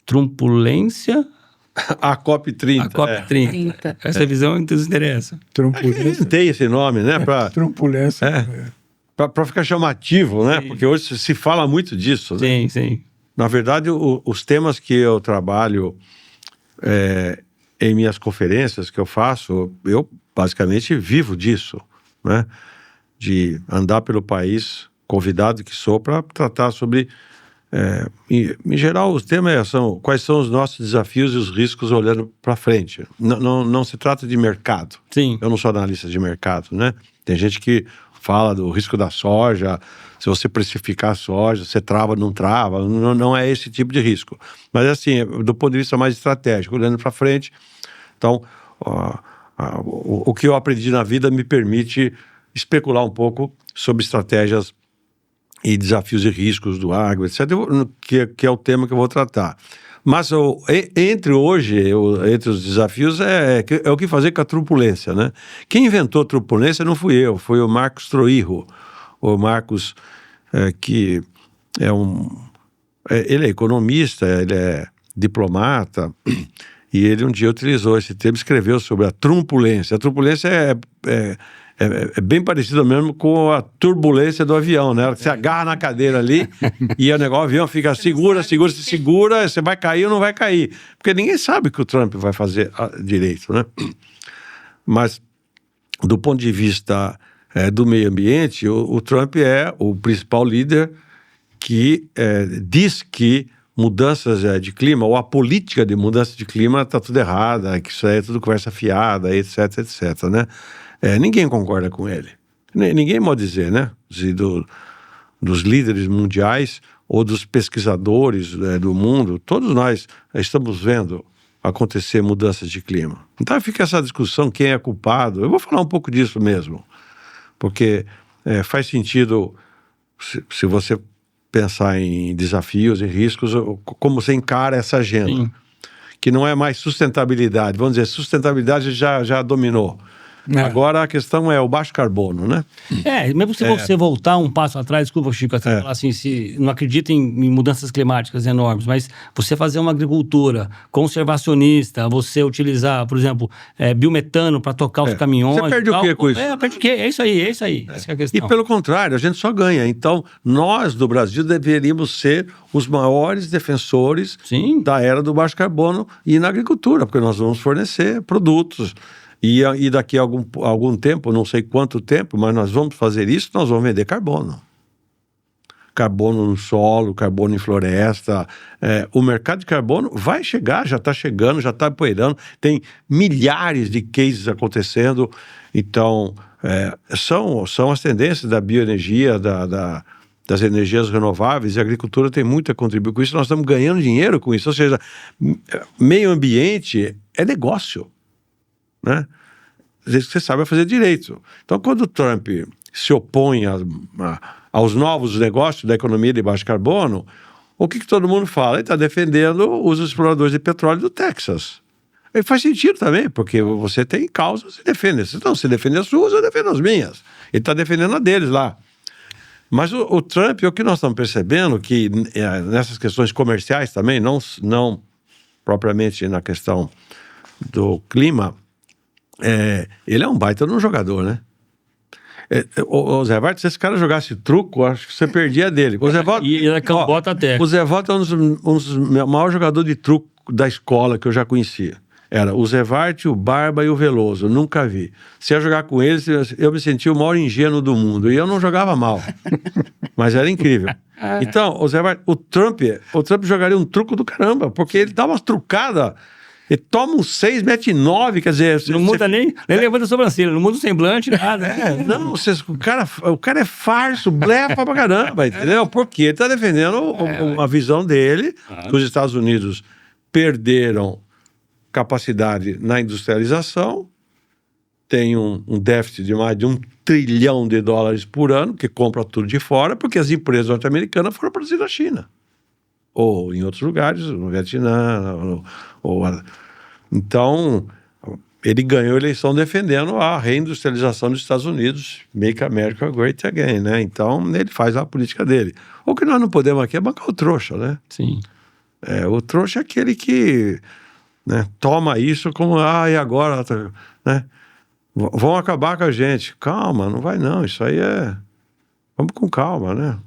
trumpulência... A COP30. A COP30. Essa visão nos interessa. Trumpulência. Tem esse nome, né? Trumpulência. Para ficar chamativo, né? Porque hoje se fala muito disso. Né? Sim, sim. Na verdade, os temas que eu trabalho em minhas conferências que eu faço, eu basicamente vivo disso, né? De andar pelo país, convidado que sou, para tratar sobre... em geral, os temas são quais são os nossos desafios e os riscos olhando para frente. Não se trata de mercado. Sim. Eu não sou analista de mercado, né? Tem gente que fala do risco da soja, se você precificar a soja, você trava, não trava, não é esse tipo de risco. Mas assim, do ponto de vista mais estratégico, olhando para frente, então, o que eu aprendi na vida me permite especular um pouco sobre estratégias e desafios e riscos do agro, etc., que é o tema que eu vou tratar. Mas entre os desafios é o que fazer com a truculência, né? Quem inventou a truculência não fui eu, foi o Marcos Troirro. O Marcos, que ele é economista, ele é diplomata, e ele um dia utilizou esse termo, escreveu sobre a truculência. A truculência é bem parecido mesmo com a turbulência do avião, né? Você agarra na cadeira ali e o avião fica segura, você vai cair ou não vai cair. Porque ninguém sabe o que o Trump vai fazer direito, né? Mas, do ponto de vista do meio ambiente, o Trump é o principal líder que diz que mudanças de clima, ou a política de mudança de clima está tudo errada, que isso aí é tudo conversa fiada, etc, etc, né? Ninguém concorda com ele. Ninguém pode dizer, né? Dos líderes mundiais ou dos pesquisadores do mundo, todos nós estamos vendo acontecer mudanças de clima. Então fica essa discussão, quem é culpado. Eu vou falar um pouco disso mesmo, porque faz sentido se você pensar em desafios e riscos, como você encara essa agenda. Sim. Que não é mais sustentabilidade. Vamos dizer, sustentabilidade já dominou. Agora a questão é o baixo carbono, né? Mesmo se você voltar um passo atrás, desculpa, Chico, assim, falar assim, se não acredita em mudanças climáticas enormes, mas você fazer uma agricultura conservacionista, você utilizar, por exemplo, biometano para tocar os caminhões... Você perde o quê com isso? Perde o quê? É isso aí. Essa é a questão. E pelo contrário, a gente só ganha. Então, nós do Brasil deveríamos ser os maiores defensores da era do baixo carbono e na agricultura, porque nós vamos fornecer produtos. E daqui a algum tempo, não sei quanto tempo, mas nós vamos fazer isso, nós vamos vender carbono. Carbono no solo, carbono em floresta. O mercado de carbono vai chegar, já está chegando, já está apoiando. Tem milhares de cases acontecendo. Então, são as tendências da bioenergia, das energias renováveis, e a agricultura tem muito a contribuir com isso. Nós estamos ganhando dinheiro com isso. Ou seja, meio ambiente é negócio. Né? Você sabe fazer direito. Então, quando o Trump se opõe aos novos negócios da economia de baixo carbono, o que todo mundo fala? Ele está defendendo os exploradores de petróleo do Texas. E faz sentido também, porque você tem causas e defende. Então, se defende as suas, eu defendo as minhas. Ele está defendendo a deles lá. Mas o Trump, o que nós estamos percebendo, que nessas questões comerciais também, não propriamente na questão do clima, ele é um baita de um jogador, né? O Zé Walter, se esse cara jogasse truco, acho que você perdia dele. O Zé Walter, e ele cambota até. O Zé Walter é um dos maiores jogadores de truco da escola que eu já conhecia. Era o Zé Walter, o Barba e o Veloso. Nunca vi. Se eu jogar com eles, eu me sentia o maior ingênuo do mundo. E eu não jogava mal. Mas era incrível. Então, o Zé Walter, o Trump jogaria um truco do caramba, porque ele dá umas trucadas. Ele toma um 6, mete 9, quer dizer... Não muda nem levanta a sobrancelha, não muda o semblante, nada. Não, o cara é farso, blefa pra caramba, entendeu? Porque ele tá defendendo a visão dele, que os Estados Unidos perderam capacidade na industrialização, tem um déficit de mais de $1 trilhão por ano, que compra tudo de fora, porque as empresas norte-americanas foram produzir na China. Ou em outros lugares, no Vietnã, então, ele ganhou a eleição defendendo a reindustrialização dos Estados Unidos, Make America Great Again, né? Então, ele faz a política dele. O que nós não podemos aqui é bancar o trouxa, né? Sim. O trouxa é aquele que, né, toma isso como, e agora, né? Vão acabar com a gente. Calma, não vai não, isso aí vamos com calma, né?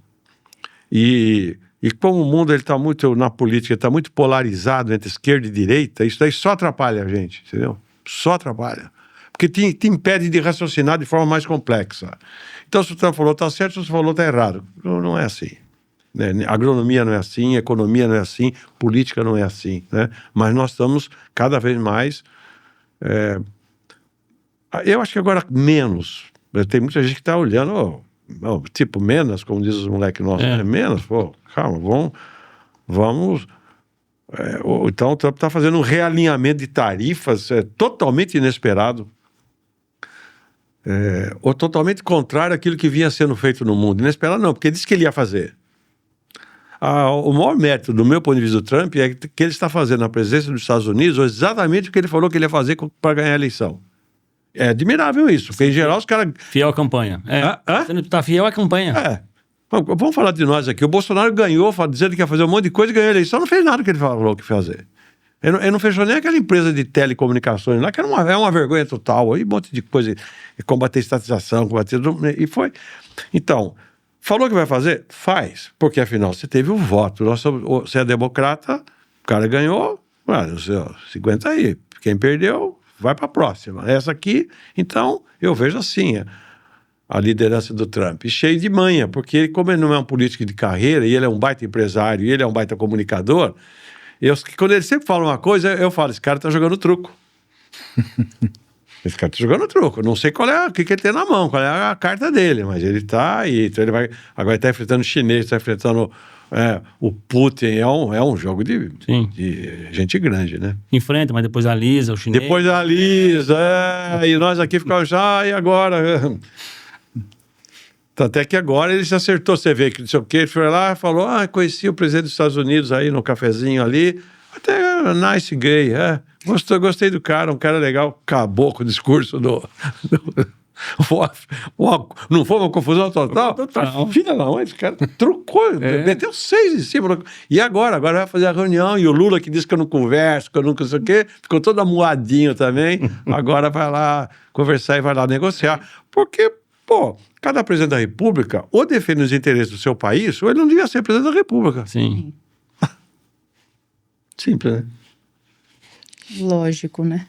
E como o mundo está muito, na política, está muito polarizado entre esquerda e direita, isso daí só atrapalha a gente, entendeu? Só atrapalha. Porque te impede de raciocinar de forma mais complexa. Então, se o Trump falou está certo, se você falou está errado. Não é assim. Né? Agronomia não é assim, economia não é assim, política não é assim. Né? Mas nós estamos cada vez mais... eu acho que agora menos. Tem muita gente que está olhando, tipo, menos, como diz os moleques nossos, né? Menos, calma, vamos... então o Trump está fazendo um realinhamento de tarifas totalmente inesperado, ou totalmente contrário àquilo que vinha sendo feito no mundo. Inesperado não, porque ele disse que ele ia fazer. O maior mérito, do meu ponto de vista do Trump, é que ele está fazendo na presidência dos Estados Unidos exatamente o que ele falou que ele ia fazer para ganhar a eleição. É admirável isso, porque em geral os caras... Fiel à campanha. Você está fiel à campanha. Vamos falar de nós aqui. O Bolsonaro ganhou, dizendo que ia fazer um monte de coisa e ganhou a eleição. Não fez nada que ele falou que ia fazer. Ele não fechou nem aquela empresa de telecomunicações lá, que era uma vergonha total. Aí um monte de coisa, combater estatização, e foi. Então, falou que vai fazer? Faz. Porque afinal, você teve o voto. Você é democrata, o cara ganhou, se aguenta aí. Quem perdeu, vai para a próxima. Essa aqui, então, eu vejo assim, a liderança do Trump, cheio de manha, porque como ele não é um político de carreira, e ele é um baita empresário, e ele é um baita comunicador, quando ele sempre fala uma coisa, eu falo, esse cara tá jogando truco. Esse cara tá jogando truco. Não sei o que ele tem na mão, qual é a carta dele, mas ele tá aí, então agora ele tá enfrentando o chinês, tá enfrentando o Putin, é um jogo de gente grande, né? Enfrenta, mas depois alisa o chinês. Depois alisa, e nós aqui ficamos e agora... Até que agora ele se acertou, você vê que não sei o que, ele foi lá e falou, conheci o presidente dos Estados Unidos aí no cafezinho ali, até nice gay, gostei do cara, um cara legal, acabou com o discurso não foi uma confusão total? Filha da mãe, esse cara trucou, meteu 6 em cima. E agora vai fazer a reunião, e o Lula que disse que eu não converso, que eu nunca sei o quê, ficou todo amuadinho também, agora vai lá conversar e vai lá negociar. Porque, cada presidente da República ou defende os interesses do seu país, ou ele não devia ser presidente da República. Sim. Simples, né? Lógico, né?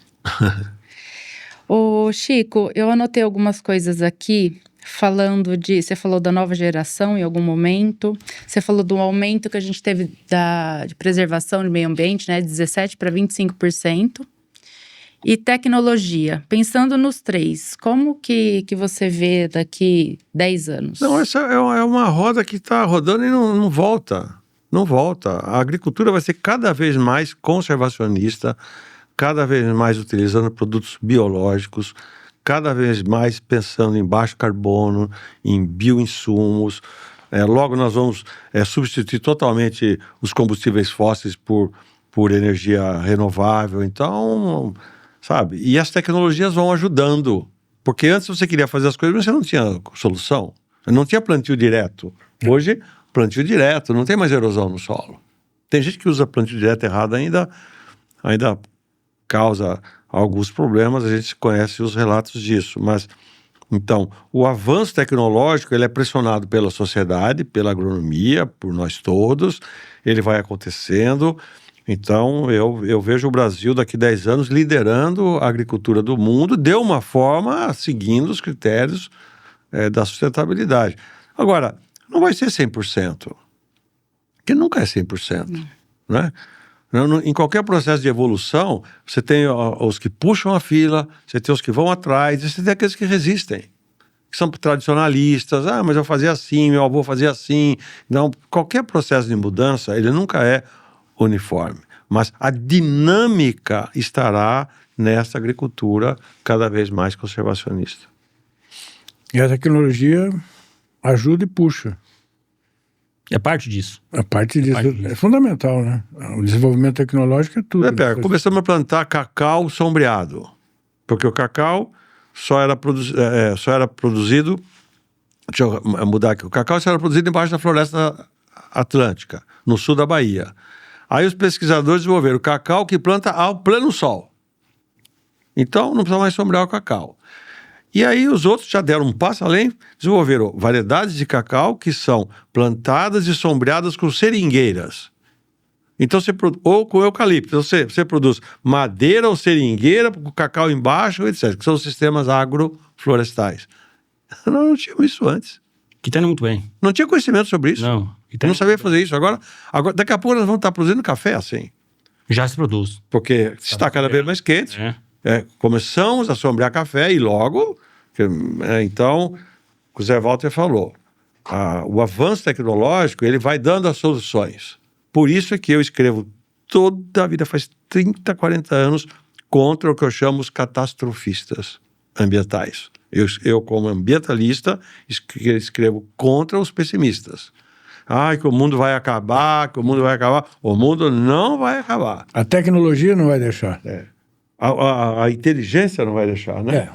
Ô, Chico, eu anotei algumas coisas aqui, você falou da nova geração em algum momento, você falou do aumento que a gente teve de preservação do meio ambiente, né, de 17% para 25%. E tecnologia, pensando nos 3, como que você vê daqui 10 anos? Não, essa é uma roda que está rodando e não volta. Não volta. A agricultura vai ser cada vez mais conservacionista, cada vez mais utilizando produtos biológicos, cada vez mais pensando em baixo carbono, em bioinsumos. Logo nós vamos substituir totalmente os combustíveis fósseis por energia renovável. Então... sabe? E as tecnologias vão ajudando. Porque antes você queria fazer as coisas, mas você não tinha solução. Não tinha plantio direto. Hoje, plantio direto, não tem mais erosão no solo. Tem gente que usa plantio direto errado ainda causa alguns problemas, a gente conhece os relatos disso. Mas, então, o avanço tecnológico, ele é pressionado pela sociedade, pela agronomia, por nós todos, ele vai acontecendo... Então, eu vejo o Brasil daqui a 10 anos liderando a agricultura do mundo de uma forma seguindo os critérios da sustentabilidade. Agora, não vai ser 100%, porque nunca é 100%. Né? Em qualquer processo de evolução, você tem os que puxam a fila, você tem os que vão atrás, e você tem aqueles que resistem, que são tradicionalistas, mas eu fazia assim, meu avô fazia assim. Então, qualquer processo de mudança, ele nunca é uniforme, mas a dinâmica estará nessa agricultura cada vez mais conservacionista. E a tecnologia ajuda e puxa. É parte disso. É fundamental, né? O desenvolvimento tecnológico é tudo. Começamos a plantar cacau sombreado. Porque o cacau só era produzido... Deixa eu mudar aqui. O cacau só era produzido embaixo da floresta atlântica, no sul da Bahia. Aí os pesquisadores desenvolveram o cacau que planta ao pleno sol. Então, não precisa mais sombrear o cacau. E aí os outros já deram um passo além, desenvolveram variedades de cacau que são plantadas e sombreadas com seringueiras. Então, ou com eucalipto. Então, você produz madeira ou seringueira, com cacau embaixo, etc., que são os sistemas agroflorestais. Não tinha isso antes. Quitanda muito bem. Não tinha conhecimento sobre isso. Não. Não sabia fazer isso. Agora, daqui a pouco nós vamos estar produzindo café assim. Já se produz. Porque está cada vez mais quente. Começamos a sombrear café e logo... então, o Zé Walter falou, o avanço tecnológico, ele vai dando as soluções. Por isso é que eu escrevo toda a vida, faz 30, 40 anos, contra o que eu chamo os catastrofistas ambientais. Eu como ambientalista, escrevo contra os pessimistas. Que o mundo vai acabar, que o mundo vai acabar. O mundo não vai acabar. A tecnologia não vai deixar. A inteligência não vai deixar, né?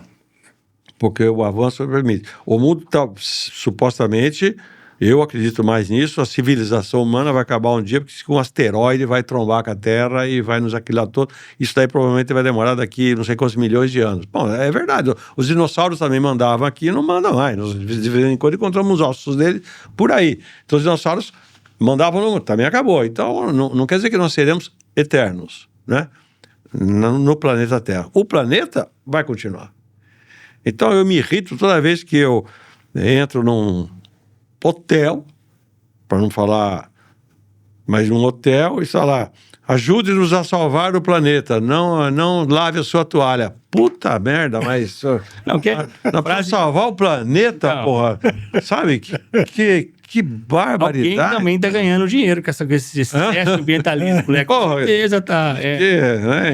Porque o avanço permite. O mundo está, supostamente, eu acredito mais nisso, a civilização humana vai acabar um dia, porque um asteroide vai trombar com a Terra e vai nos aquilar todo. Isso daí provavelmente vai demorar daqui não sei quantos milhões de anos. Bom, é verdade. Os dinossauros também mandavam aqui e não mandam mais. Nós, de vez em quando, encontramos os ossos deles por aí. Então, os dinossauros mandavam no mundo. Também acabou. Então, não quer dizer que nós seremos eternos, né? No planeta Terra. O planeta vai continuar. Então, eu me irrito toda vez que eu entro num hotel, para não falar, mas num hotel, e está lá, ajude-nos a salvar o planeta, não lave a sua toalha. Puta merda, mas... Para salvar o planeta, não. Porra, sabe? Que barbaridade. Alguém também está ganhando dinheiro com esse excesso ambientalismo, né? Com certeza tá.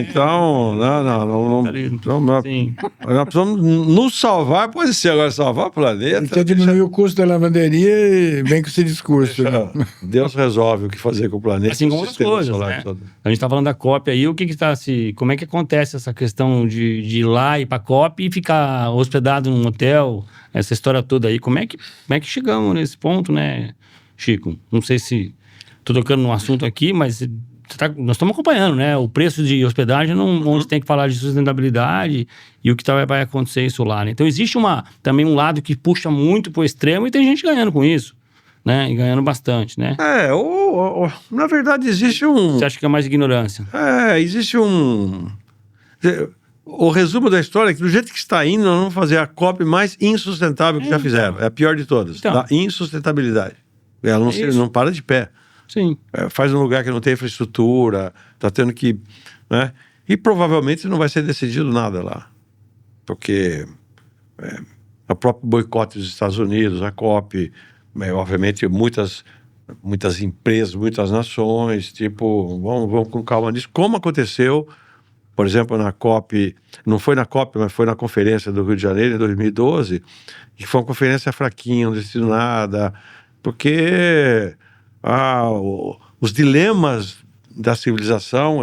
Então, nós precisamos nos salvar, pode ser, agora salvar o planeta. Então diminuir o custo da lavanderia e vem com esse discurso. Deus resolve o que fazer com o planeta. Assim como outras coisas, né? A gente está falando da COP aí, como é que acontece essa questão de ir lá, ir para a COP e ficar hospedado num hotel, essa história toda aí, como é que chegamos nesse ponto, né, Chico? Não sei se estou tocando num assunto aqui, mas nós estamos acompanhando, né, o preço de hospedagem, onde tem que falar de sustentabilidade e o que vai acontecer isso lá, né? Então existe também um lado que puxa muito para o extremo e tem gente ganhando com isso, né, e ganhando bastante, né? Na verdade existe um... Você acha que é mais ignorância? Existe um... O resumo da história é que do jeito que está indo, nós vamos fazer a COP mais insustentável que já fizeram. É a pior de todas. Então. Da insustentabilidade. Ela não para de pé. Sim. Faz um lugar que não tem infraestrutura, está tendo que... né? E provavelmente não vai ser decidido nada lá. Porque o próprio boicote dos Estados Unidos, a COP, obviamente muitas empresas, muitas nações, tipo, vamos com calma nisso. Como aconteceu... Por exemplo, na COP, não foi na COP, mas foi na conferência do Rio de Janeiro em 2012, que foi uma conferência fraquinha, não decidiu nada, porque os dilemas da civilização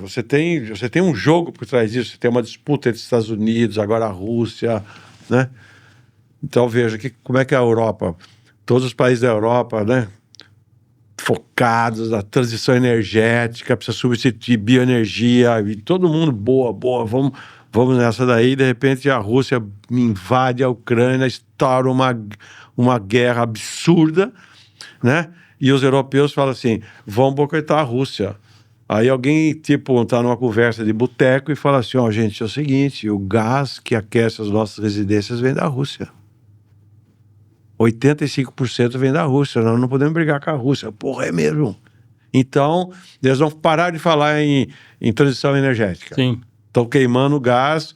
você tem um jogo por trás disso, você tem uma disputa entre os Estados Unidos, agora a Rússia, né? Então veja como é que a Europa, todos os países da Europa, né? Focados na transição energética, precisa substituir bioenergia, e todo mundo, boa, vamos nessa daí. De repente a Rússia invade a Ucrânia, estoura uma guerra absurda, né? E os europeus falam assim, vamos boicotar a Rússia. Aí alguém, tá numa conversa de boteco e fala assim, gente, é o seguinte, o gás que aquece as nossas residências vem da Rússia. 85% vem da Rússia, nós não podemos brigar com a Rússia. Porra, é mesmo. Então, eles vão parar de falar em transição energética. Sim. Estão queimando gás,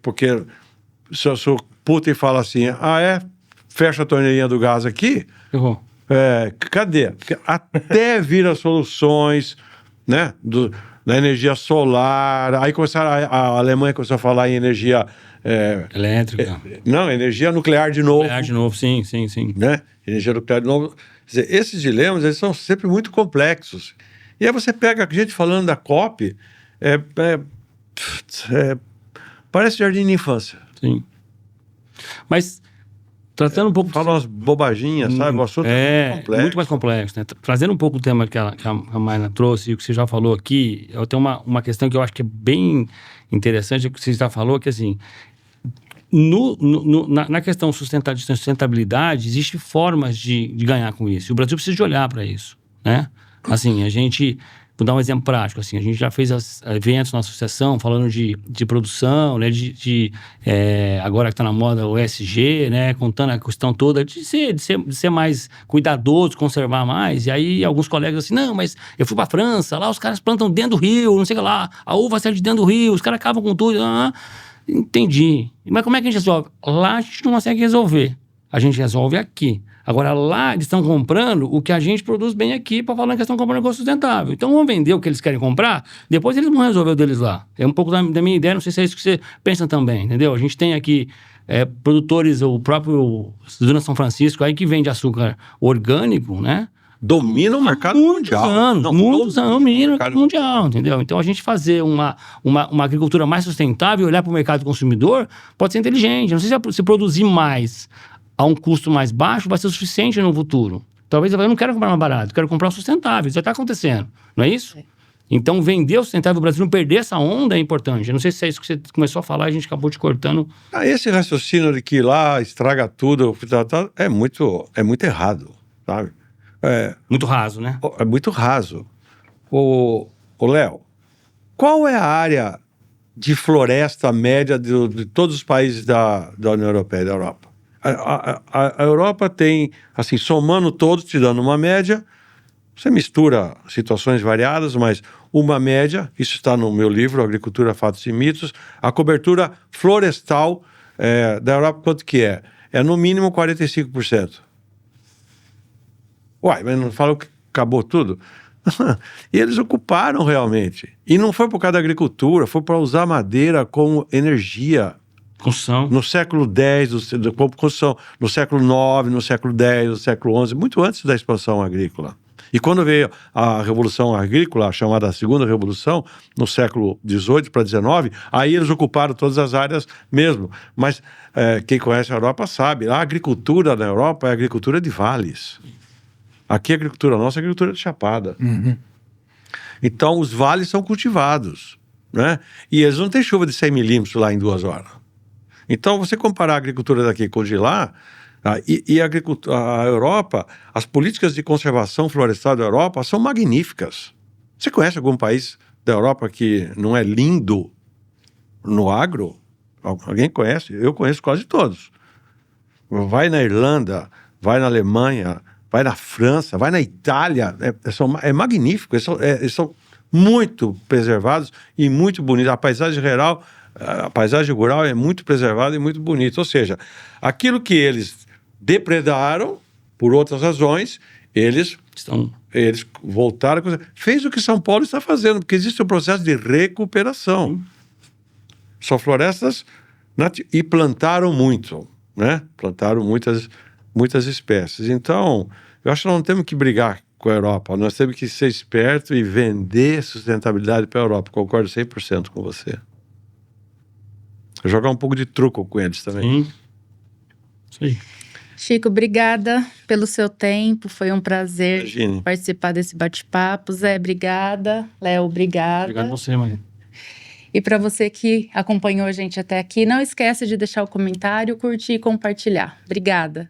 porque se o Putin fala assim, fecha a torneirinha do gás aqui, cadê? Porque até vir as soluções, né, da energia solar, aí a Alemanha começou a falar em energia... elétrica. Não, energia nuclear de novo. Nuclear de novo, sim. Né? Energia nuclear de novo. Quer dizer, esses dilemas, eles são sempre muito complexos. E aí você pega a gente falando da COP, Parece jardim de infância. Sim. Mas, tratando um pouco... Fala umas bobaginhas, sabe? O assunto é complexo. muito mais complexo, né? Trazendo um pouco o tema que a Mayra trouxe e o que você já falou aqui, eu tenho uma questão que eu acho que é bem interessante, o que você já falou, que assim, na questão de sustentabilidade, existem formas de ganhar com isso. E o Brasil precisa de olhar para isso, né? Assim, a gente... Vou dar um exemplo prático, assim, a gente já fez eventos na associação falando de produção, né, agora que está na moda o ESG, né, contando a questão toda de ser mais cuidadoso, conservar mais. E aí alguns colegas assim, não, mas eu fui para a França, lá os caras plantam dentro do rio, não sei o que lá, a uva sai de dentro do rio, os caras acabam com tudo. Entendi. Mas como é que a gente resolve? Lá a gente não consegue resolver. A gente resolve aqui. Agora, lá eles estão comprando o que a gente produz bem aqui para falar que eles estão comprando negócio sustentável. Então, vão vender o que eles querem comprar, depois eles vão resolver o deles lá. É um pouco da minha ideia, não sei se é isso que você pensa também, entendeu? A gente tem aqui produtores, o próprio Dona São Francisco, aí que vende açúcar orgânico, né? Domina o mercado mundial. Muitos anos, domina o mercado mundial, entendeu? Então, a gente fazer uma agricultura mais sustentável, olhar para o mercado consumidor, pode ser inteligente. Não sei se produzir mais a um custo mais baixo vai ser o suficiente no futuro. Talvez eu não quero comprar mais barato, eu quero comprar o sustentável. Isso já está acontecendo, não é isso? Então, vender o sustentável, o Brasil não perder essa onda é importante. Eu não sei se é isso que você começou a falar, a gente acabou te cortando. Esse raciocínio de que lá estraga tudo é muito errado, sabe? Muito raso, né? É muito raso. Ô, Léo, qual é a área de floresta média de todos os países da União Europeia, da Europa? A Europa tem, assim, somando todos, te dando uma média, você mistura situações variadas, mas uma média, isso está no meu livro, Agricultura, Fatos e Mitos, a cobertura florestal da Europa, quanto que é? É no mínimo 45%. Uai, mas não falam que acabou tudo? E eles ocuparam realmente. E não foi por causa da agricultura, foi para usar madeira como energia. Construção. No século X, construção, no século IX, no século X, no século XI, muito antes da expansão agrícola. E quando veio a Revolução Agrícola, a chamada Segunda Revolução, no século XVIII para XIX, aí eles ocuparam todas as áreas mesmo. Mas quem conhece a Europa sabe, a agricultura na Europa é a agricultura de vales. Aqui a agricultura nossa é a agricultura de chapada. Uhum. Então os vales são cultivados, né? E eles não têm chuva de 100 milímetros lá em 2 horas. Então, você comparar a agricultura daqui com de lá, a Europa, as políticas de conservação florestal da Europa são magníficas. Você conhece algum país da Europa que não é lindo no agro? Alguém conhece? Eu conheço quase todos. Vai na Irlanda, vai na Alemanha, vai na França, vai na Itália. É magnífico. Eles são muito preservados e muito bonitos. A paisagem rural é muito preservada e muito bonita. Ou seja, aquilo que eles depredaram, por outras razões, eles voltaram... Fez o que São Paulo está fazendo, porque existe um processo de recuperação. São florestas e plantaram muito, né? Plantaram muitas espécies. Então, eu acho que nós não temos que brigar com a Europa. Nós temos que ser espertos e vender sustentabilidade para a Europa. Concordo 100% com você. Jogar um pouco de truco com eles também. Sim. Chico, obrigada pelo seu tempo. Foi um prazer Imagine. participar desse bate-papo. Zé, obrigada. Léo, obrigada. Obrigado a você, Maria. E para você que acompanhou a gente até aqui, não esqueça de deixar o comentário, curtir e compartilhar. Obrigada.